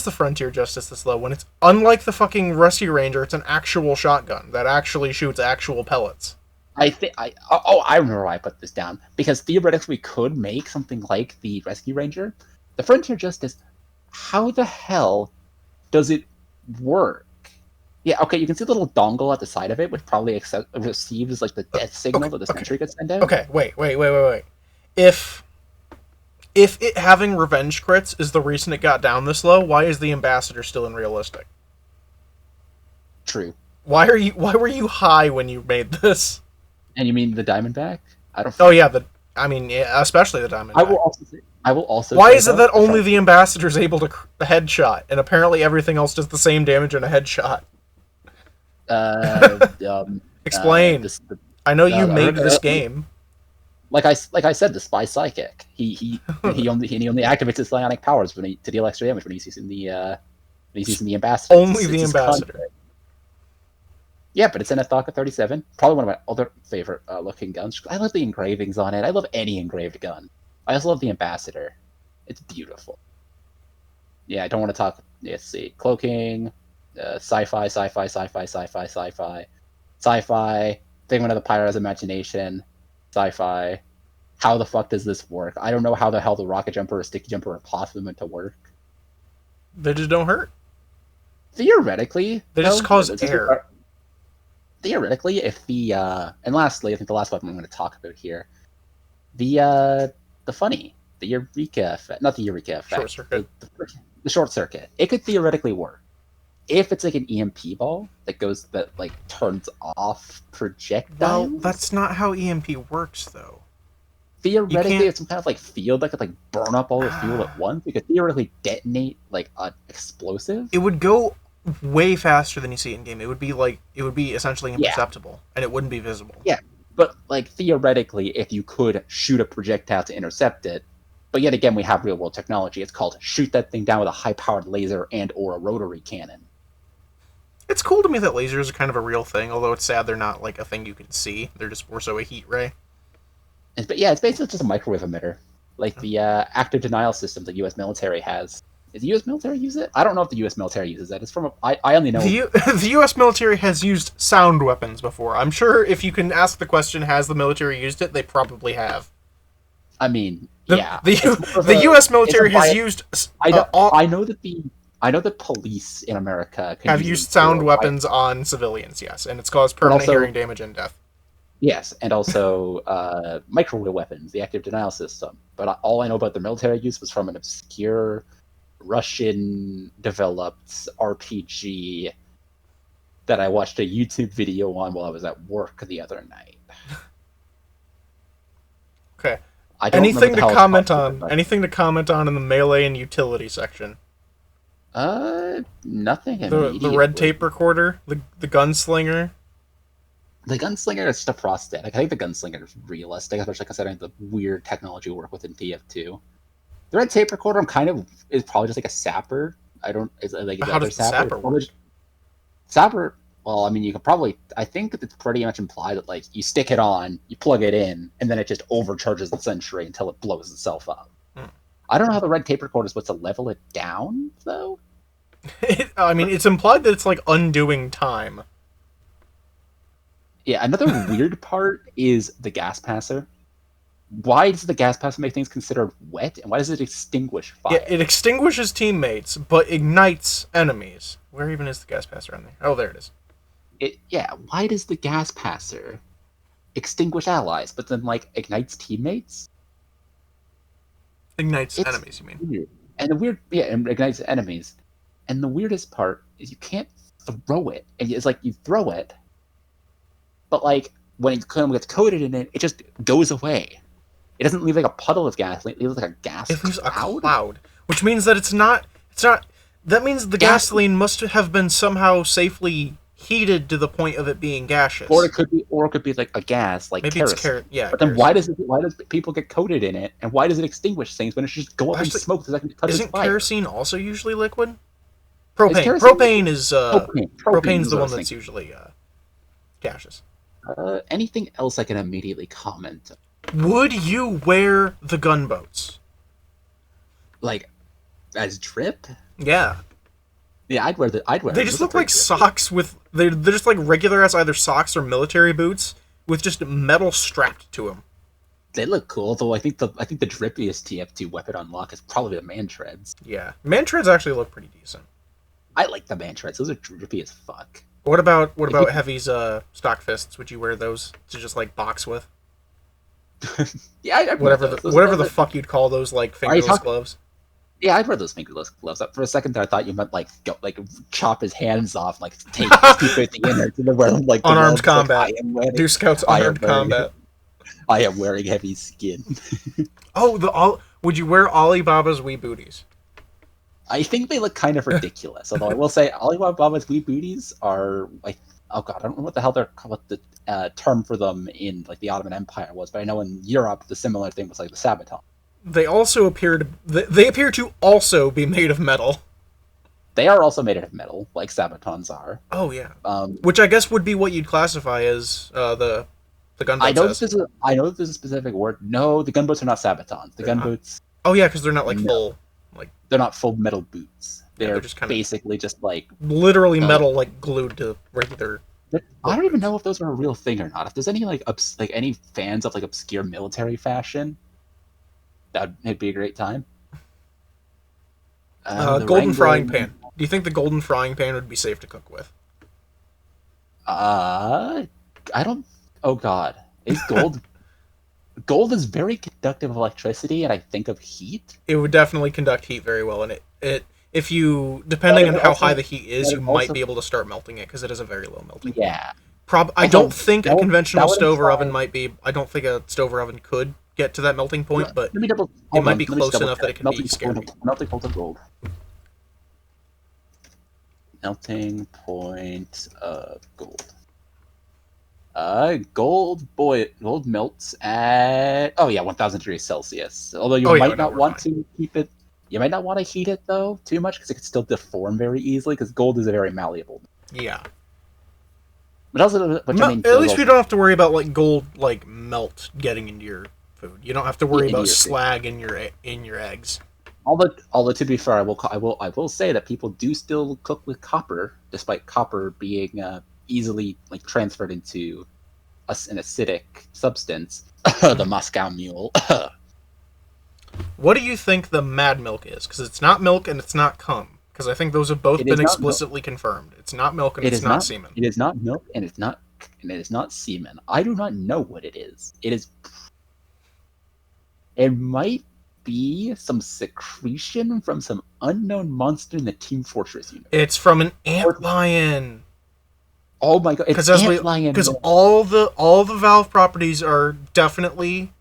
the Frontier Justice this low when it's unlike the fucking Rescue Ranger? It's an actual shotgun that actually shoots actual pellets. I remember why I put this down, because theoretically we could make something like the Rescue Ranger. The Frontier Justice, how the hell does it work? Yeah, okay, you can see the little dongle at the side of it, which probably receives like the death signal that the sentry could send out. Okay, wait. If it having revenge crits is the reason it got down this low, why is the Ambassador still unrealistic? True. Why were you high when you made this? And you mean the Diamondback? Especially the Diamondback. I will also. Why is it that only the Ambassador is able to headshot, and apparently everything else does the same damage in a headshot? Explain. I know you made this game. Like I said, the spy psychic. He only activates his psionic powers to deal extra damage when he's using the Ambassador. Only the Ambassador. Yeah, but it's in a Thaka 37. Probably one of my other favorite looking guns. I love the engravings on it. I love any engraved gun. I also love the Ambassador. It's beautiful. Yeah, I don't want to talk. Let's see, cloaking. Sci-fi, Figment of the Pyro's imagination, sci-fi. How the fuck does this work? I don't know how the hell the rocket jumper or sticky jumper are possibly meant to work. They just don't hurt. Theoretically, they just cause air. Theoretically, if the and lastly, I think the last weapon I'm going to talk about here, the Eureka effect, not the Eureka effect, short circuit. The short circuit. It could theoretically work. If it's like an EMP ball that turns off projectiles. Well, that's not how EMP works, though. Theoretically, it's some kind of like field that could burn up all the fuel at once. You could theoretically detonate like an explosive. It would go way faster than you see it in game. It would be essentially imperceptible, and it wouldn't be visible. Yeah, but like theoretically, if you could shoot a projectile to intercept it. But yet again, we have real world technology. It's called shoot that thing down with a high powered laser and or a rotary cannon. It's cool to me that lasers are kind of a real thing, although it's sad they're not like a thing you can see. They're just more so a heat ray. It's basically just a microwave emitter, like the active denial system the U.S. military has. Does the U.S. military use it? I don't know if the U.S. military uses that. It's from I only know the U.S. military has used sound weapons before. I'm sure if you can ask the question, has the military used it? They probably have. I mean, the U.S. military has used. I know that police in America have used sound weapons on civilians, yes, and it's caused permanent hearing damage and death. Yes, and also microwave weapons, the active denial system. But all I know about the military use was from an obscure Russian-developed RPG that I watched a YouTube video on while I was at work the other night. Okay. Anything to comment on in the melee and utility section? Nothing. The red tape recorder, the gunslinger. The gunslinger is just a prosthetic. I think the gunslinger is realistic, especially considering the weird technology we work with in TF2. The red tape recorder, is probably just like a sapper. It's like how does sapper work? Sapper, Well, I mean, you could probably. I think it's pretty much implied that like you stick it on, you plug it in, and then it just overcharges the Sentry until it blows itself up. Hmm. I don't know how the red tape recorder is supposed to level it down, though. I mean, it's implied that it's like undoing time. Yeah, another weird part is the gas passer. Why does the gas passer make things considered wet, and why does it extinguish fire? Yeah, it extinguishes teammates, but ignites enemies. Where even is the gas passer on there? Oh, there it is. Why does the gas passer extinguish allies, but then like ignites teammates? Ignites It's enemies, you mean? weird. And and ignites enemies. And the weirdest part is you can't throw it. And it's like you throw it, but like when it gets coated in it, it just goes away. It doesn't leave like a puddle of gas. It leaves like a gas It leaves cloud. a cloud, which means that it's not. That means the gasoline must have been somehow safely heated to the point of it being gaseous. Or it could be like a gas, like Maybe kerosene. it's yeah. But then kerosene. why does people get coated in it, and why does it extinguish things when it should just go up in smoke the second it touches Isn't fire? kerosene also usually liquid? Propane. Kerosene? Propane is Propane's the one that's usually gaseous. Anything else I can immediately comment? Would you wear the gunboats? Like as drip? Yeah. Yeah, I'd wear. They just look like socks with they're just like regular ass either socks or military boots with just metal strapped to them. They look cool, though. I think the drippiest TF2 weapon unlock is probably the man treads. Yeah, man treads actually look pretty decent. I like the man treads. Those are drippy as fuck. What about Heavy's stock fists? Would you wear those to just like box with? Yeah, I'd whatever the fuck you'd call those like fingerless gloves. Yeah, I'd wear those fingerless gloves. For a second there, I thought you meant like chop his hands off, like keep it the innards, and then wear like the unarmed gloves, combat. Like, Do scouts unarmed combat. I am wearing heavy skin. Would you wear Alibaba's wee booties? I think they look kind of ridiculous. Although I will say, Alibaba's wee booties are like, oh god, I don't know what the hell what the term for them in like the Ottoman Empire was, but I know in Europe the similar thing was like the sabaton. They also appear to also be made of metal. They are also made out of metal, like sabatons are. Oh yeah. Which I guess would be what you'd classify as the gunboats. I know there's a specific word. No, the gunboats are not sabatons. The gunboats. Oh yeah, because they're not like full. Like they're not full metal boots. They're just kind basically just like literally metal, like glued to regular. I don't even know if those are a real thing or not. If there's any like any fans of like obscure military fashion, that'd be a great time. Golden frying pan. Do you think the golden frying pan would be safe to cook with? I don't. Oh god, is gold? Gold is very conductive of electricity, and I think of heat. It would definitely conduct heat very well, and if you, depending on how high the heat is, you might be able to start melting it because it is a very low melting point. Yeah. I don't think a conventional stove or oven might be. I don't think a stove or oven could get to that melting point, but it might be close enough that it can be scary. Melting point of gold. Melting point of gold. Gold melts at 1,000 degrees Celsius. Although you might not want to keep it. You might not want to heat it though too much because it could still deform very easily. Because gold is a very malleable. Yeah. But also, at least we don't have to worry about like gold like melt getting into your food. You don't have to worry about slag in your eggs. Although to be fair, I will say that people do still cook with copper, despite copper being easily like transferred into an acidic substance. The Moscow Mule. What do you think the mad milk is? Because it's not milk and it's not cum. Because I think those have both been explicitly confirmed. It's not milk and it's not semen. It is not milk and it is not semen. I do not know what it is. It might be some secretion from some unknown monster in the Team Fortress universe. It's from an antlion. Oh my god! It's antlion. Because all the Valve properties are definitely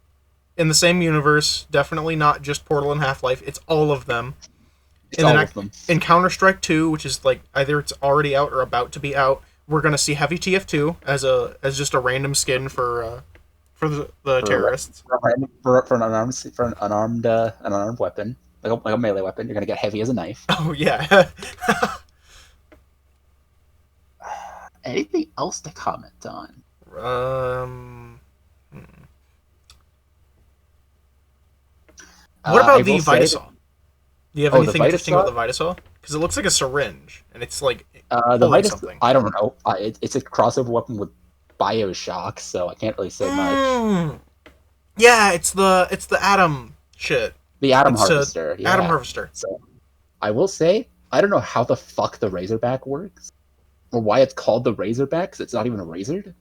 in the same universe. Definitely not just Portal and Half-Life. It's all of them. In Counter-Strike 2, which is like either it's already out or about to be out, we're gonna see Heavy TF2 as just a random skin for the terrorists. For an unarmed weapon, like a melee weapon, you're gonna get Heavy as a knife. Oh yeah. Anything else to comment on? What about I the will say Vitasaw? Do you have anything interesting about the Vitasaw? Because it looks like a syringe, and it's like the pulling Vitasaw, something. I don't know. It's a crossover weapon with Bioshock, so I can't really say much. Yeah, it's the Atom shit. The Atom It's Harvester, yeah. Atom Harvester. So I will say, I don't know how the fuck the Razorback works, or why it's called the Razorback, because it's not even a razor.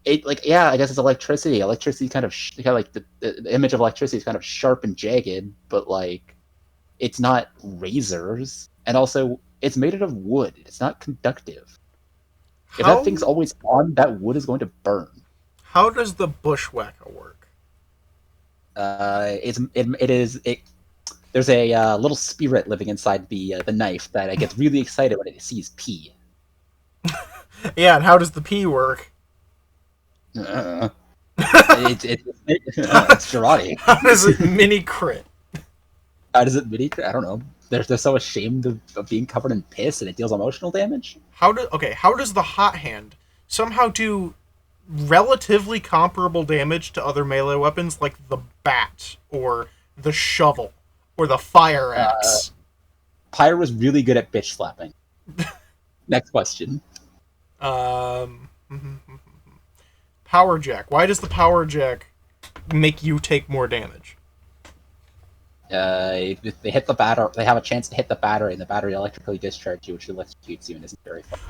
It I guess it's electricity. Electricity kind of like the image of electricity is kind of sharp and jagged, but like it's not razors, and also it's made out of wood. It's not conductive. If that thing's always on, that wood is going to burn. How does the bushwhacker work? There's a little spirit living inside the knife that gets really excited when it sees pee. Yeah, and how does the pee work? It's Girardi. How does it mini crit? How does it mini crit? I don't know. They're so ashamed of being covered in piss and it deals emotional damage. How does the hot hand somehow do relatively comparable damage to other melee weapons like the bat or the shovel or the fire axe? Pyre was really good at bitch slapping. Next question. Power jack. Why does the power jack make you take more damage? If they hit the battery, they have a chance to hit the battery, and the battery electrically discharges you, which electrocutes you, and isn't very fun.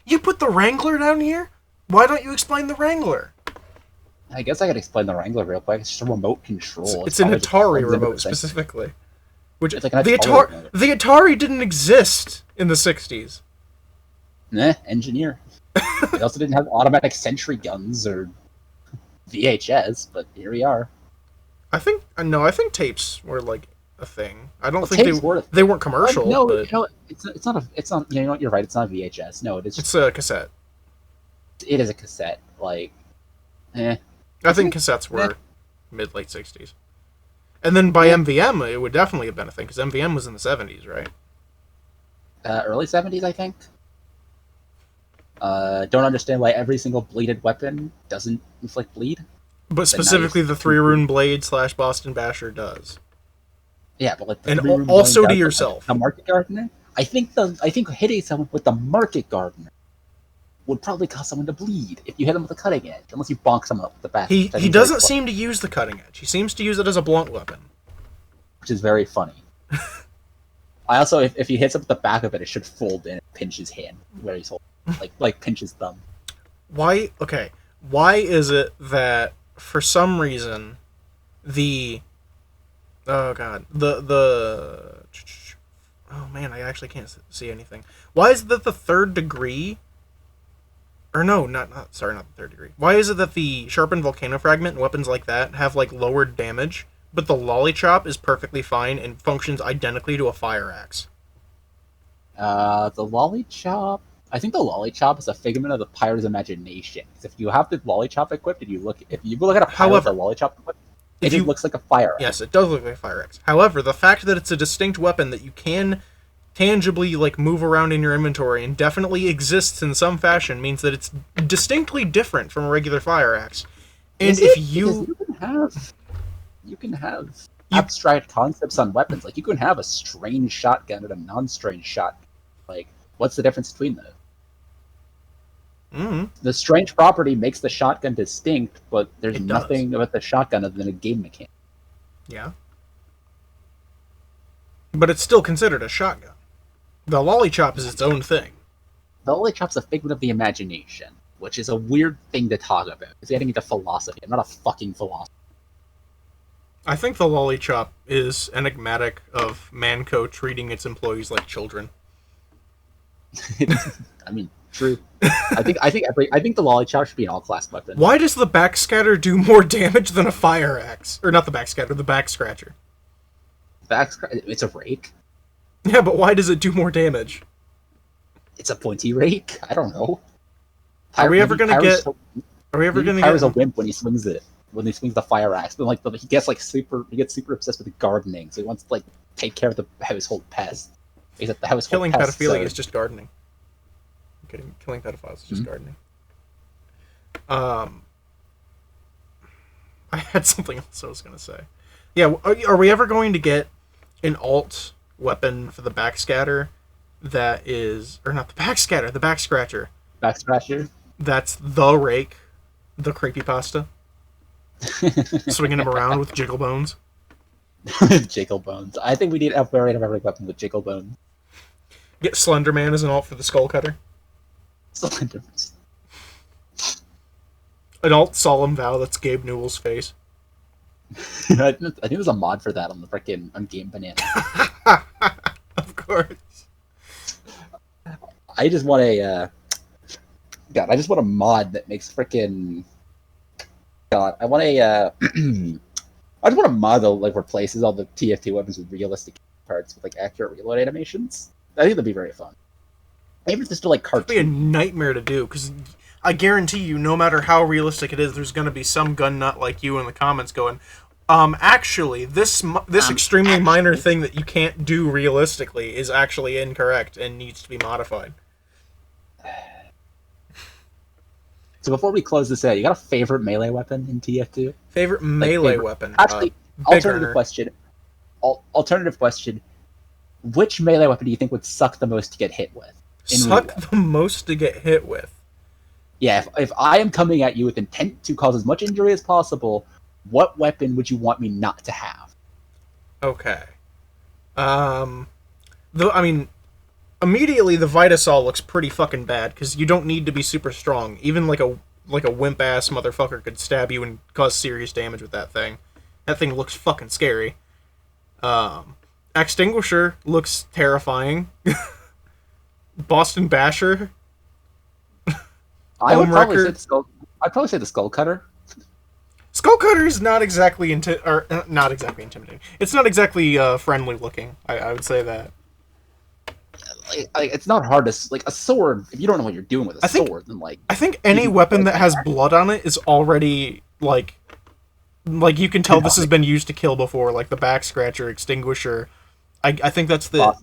You put the Wrangler down here? Why don't you explain the Wrangler? I guess I could explain the Wrangler real quick. It's just a remote control. It's an Atari remote, specifically. Which it's like an the Atari didn't exist in the 60s. Engineer. They also didn't have automatic sentry guns or VHS, but here we are. I think tapes were like a thing. I don't think they weren't commercial. No, but... it's not. You know what? You're right. It's not VHS. No, it is. It's a cassette. It is a cassette. I think cassettes were mid-late 60s. And then by MVM, it would definitely have been a thing, because MVM was in the 70s, right? Early 70s, I think. Don't understand why every single bladed weapon doesn't inflict bleed. But specifically the 3-rune blade / Boston Basher does. Yeah, but like and also to yourself. The Market Gardener? I think hitting someone with the Market Gardener would probably cause someone to bleed if you hit them with a cutting edge, unless you bonk someone up with the bat. He doesn't seem to use the cutting edge. He seems to use it as a blunt weapon. Which is very funny. I also, if he hits up the back of it, it should fold in and pinch his hand where he's holding, like pinch his thumb. Why is it that, for some reason, oh man, I actually can't see anything. Why is it that the third degree... Or no, not the third degree. Why is it that the sharpened volcano fragment and weapons like that have like lowered damage, but the lollipop is perfectly fine and functions identically to a fire axe? The lollipop. I think the lollipop is a figment of the pyro's imagination. Because if you have the lollipop equipped, and if you look at a pyro with a lollipop equipped, it looks like a fire axe. Yes, it does look like a fire axe. However, the fact that it's a distinct weapon that you can tangibly like move around in your inventory and definitely exists in some fashion means that it's distinctly different from a regular fire axe. And if you can have abstract concepts on weapons, like you can have a strange shotgun and a non-strange shotgun. Like, what's the difference between those? Mm-hmm. The strange property makes the shotgun distinct, but there's nothing about the shotgun other than a game mechanic. Yeah. But it's still considered a shotgun. The lollipop is its own thing. The lollipop's a figment of the imagination, which is a weird thing to talk about. It's getting into philosophy. I'm not a fucking philosopher. I think the lollipop is enigmatic of Manco treating its employees like children. I mean, true. I think the lollipop should be an all-class weapon. Why does the backscatter do more damage than a fire axe? Or not the backscatter, the back scratcher. It's a rake. Yeah, but why does it do more damage? It's a pointy rake. I don't know. Are we ever gonna get? Pyro's a wimp when he swings it. When he swings the fire axe, but he gets super obsessed with gardening, so he wants to like take care of the household pests. Killing pedophilia is just gardening. Killing pedophiles is just gardening. I had something else I was gonna say. Yeah, are we ever going to get an alt weapon for the backscatter that is, or not the backscatter, the back scratcher? Back scratcher. That's the rake, the creepypasta. Swinging him around with jiggle bones. Jiggle bones. I think we need to upgrade every weapon with jiggle bones. Get Slenderman as an alt for the skull cutter. Slenderman. An alt solemn vow that's Gabe Newell's face. I think there's a mod for that on the freaking on Game Banana. Of course. I just want a God. I just want a mod that makes freaking God. I want a I just want a mod that like replaces all the TF2 weapons with realistic parts with like accurate reload animations. I think that'd be very fun. Maybe just to like cartoon. It'd be a nightmare to do because I guarantee you, no matter how realistic it is, there's going to be some gun nut like you in the comments going, actually, this extremely minor thing that you can't do realistically is actually incorrect and needs to be modified. So before we close this out, you got a favorite melee weapon in TF2? Favorite melee weapon? Actually, alternative question. Alternative question. Which melee weapon do you think would suck the most to get hit with? Suck the most to get hit with? Yeah, if I am coming at you with intent to cause as much injury as possible, what weapon would you want me not to have? Okay. Immediately the Vitasol looks pretty fucking bad because you don't need to be super strong. Even like a wimp ass motherfucker could stab you and cause serious damage with that thing. That thing looks fucking scary. Extinguisher looks terrifying. Boston Basher. I'd probably say the Skull Cutter. Skull Cutter is not exactly not exactly intimidating. It's not exactly friendly looking. I would say that. It's not hard to like a sword. If you don't know what you're doing with a sword, then like I think any weapon that has blood on it is already like you can tell this has been used to kill before. Like the back scratcher, extinguisher. I think that's the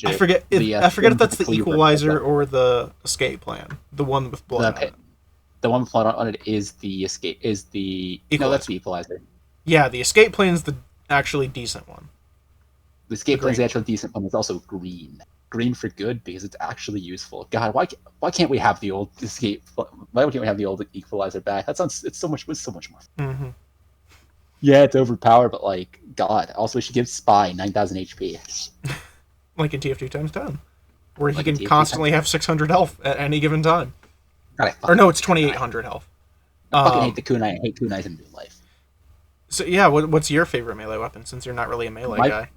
I forget if that's the equalizer or the escape plan. The one with blood on it. The one with blood on it is the escape. Is the equalizer. No, that's the equalizer. Yeah, the escape plan is the actually decent one. The escape plan is the actually decent one. It's also green. Green for good because it's actually useful. God, why can't we have the old escape? Why can't we have the old equalizer back? It's so much more fun. Mm-hmm. Yeah, it's overpowered, but like God. Also, we should give Spy 9,000 HP. Like in TF2 times 10, where he can constantly have 600 health at any given time. God, or no, it's 2,800 health. I fucking hate the kunai. I hate kunais in real life. So yeah, what's your favorite melee weapon? Since you're not really a melee guy.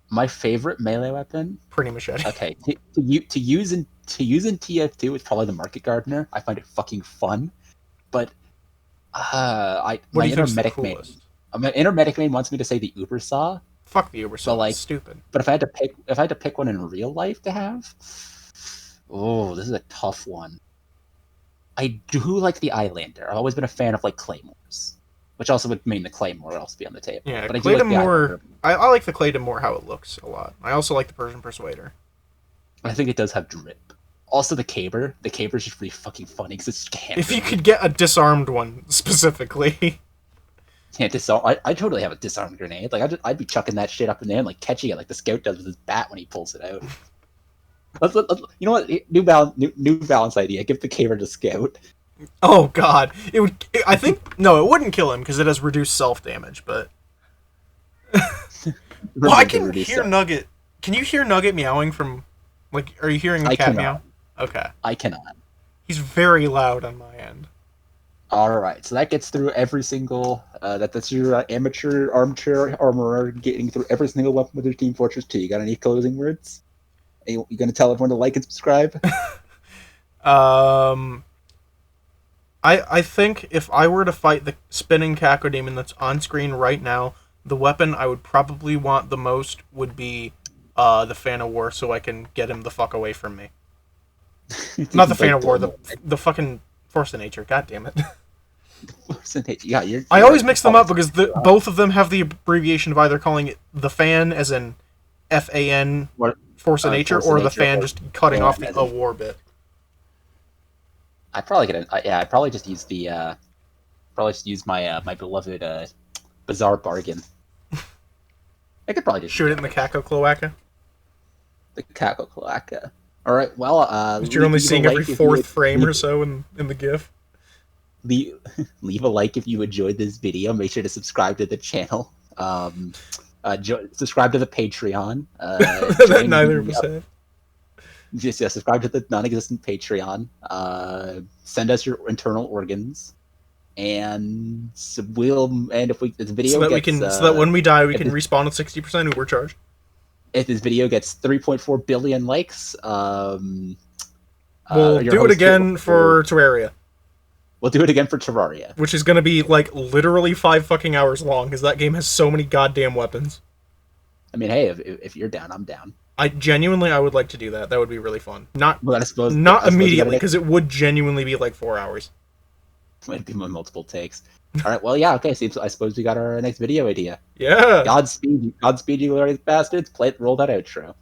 My favorite melee weapon, pretty machete. Okay, to use in TF2 is probably the Market Gardener. I find it fucking fun, but my inner medic main wants me to say the Uber Saw. Fuck the Uber Saw. But, like, stupid. But if I had to pick one in real life to have, oh, this is a tough one. I do like the Eyelander. I've always been a fan of like Claymores. Which also would mean the Claymore would also be on the table. Yeah, but Claymore. I like the Claymore how it looks a lot. I also like the Persian Persuader. I think it does have drip. Also, the Caber. The Caber is just really fucking funny because it's just if you could get a disarmed one specifically. Can't disarm. I totally have a disarmed grenade. Like I'd be chucking that shit up in there and like catching it like the Scout does with his bat when he pulls it out. let's, you know what? New balance idea. Give the Caber to Scout. Oh God! It would. I think no, it wouldn't kill him because it has reduced self damage. But well, I can hear Nugget. Can you hear Nugget meowing from? Like, are you hearing the cat meow? Okay. I cannot. He's very loud on my end. All right, so that gets through every single. That's your amateur armchair armorer getting through every single weapon with your Team Fortress 2. You got any closing words? You gonna tell everyone to like and subscribe? I think if I were to fight the spinning Cacodemon that's on screen right now, the weapon I would probably want the most would be the Fan of War, so I can get him the fuck away from me. Not the Fan of War, the fucking Force of Nature. God damn it. Yeah, I always mix them up because both of them have the abbreviation of either calling it the Fan, as in FAN, Force of Nature, or the Fan just cutting off the war bit. I probably could. Yeah, I probably just use my my beloved bizarre bargain. I could probably just Shoot it in the Caco Cloaca. the Caco Cloaca. All right. Well, That you're only leave a seeing every like if you fourth frame or so in the GIF. leave, leave a like if you enjoyed this video. Make sure to subscribe to the channel. Subscribe to the Patreon. That neither of us have. Just subscribe to the non-existent Patreon. Send us your internal organs, and if the video So that when we die we can respawn with 60% Uber charge. If this video gets 3.4 billion likes, we'll do it again for Terraria. We'll do it again for Terraria, which is going to be like literally 5 fucking hours long because that game has so many goddamn weapons. I mean, hey, if you're down, I'm down. I would like to do that. That would be really fun. Not immediately, because it would genuinely be like 4 hours. Might be multiple takes. All right, well, yeah, okay. So I suppose we got our next video idea. Yeah. Godspeed, you glorious bastards. Roll that outro.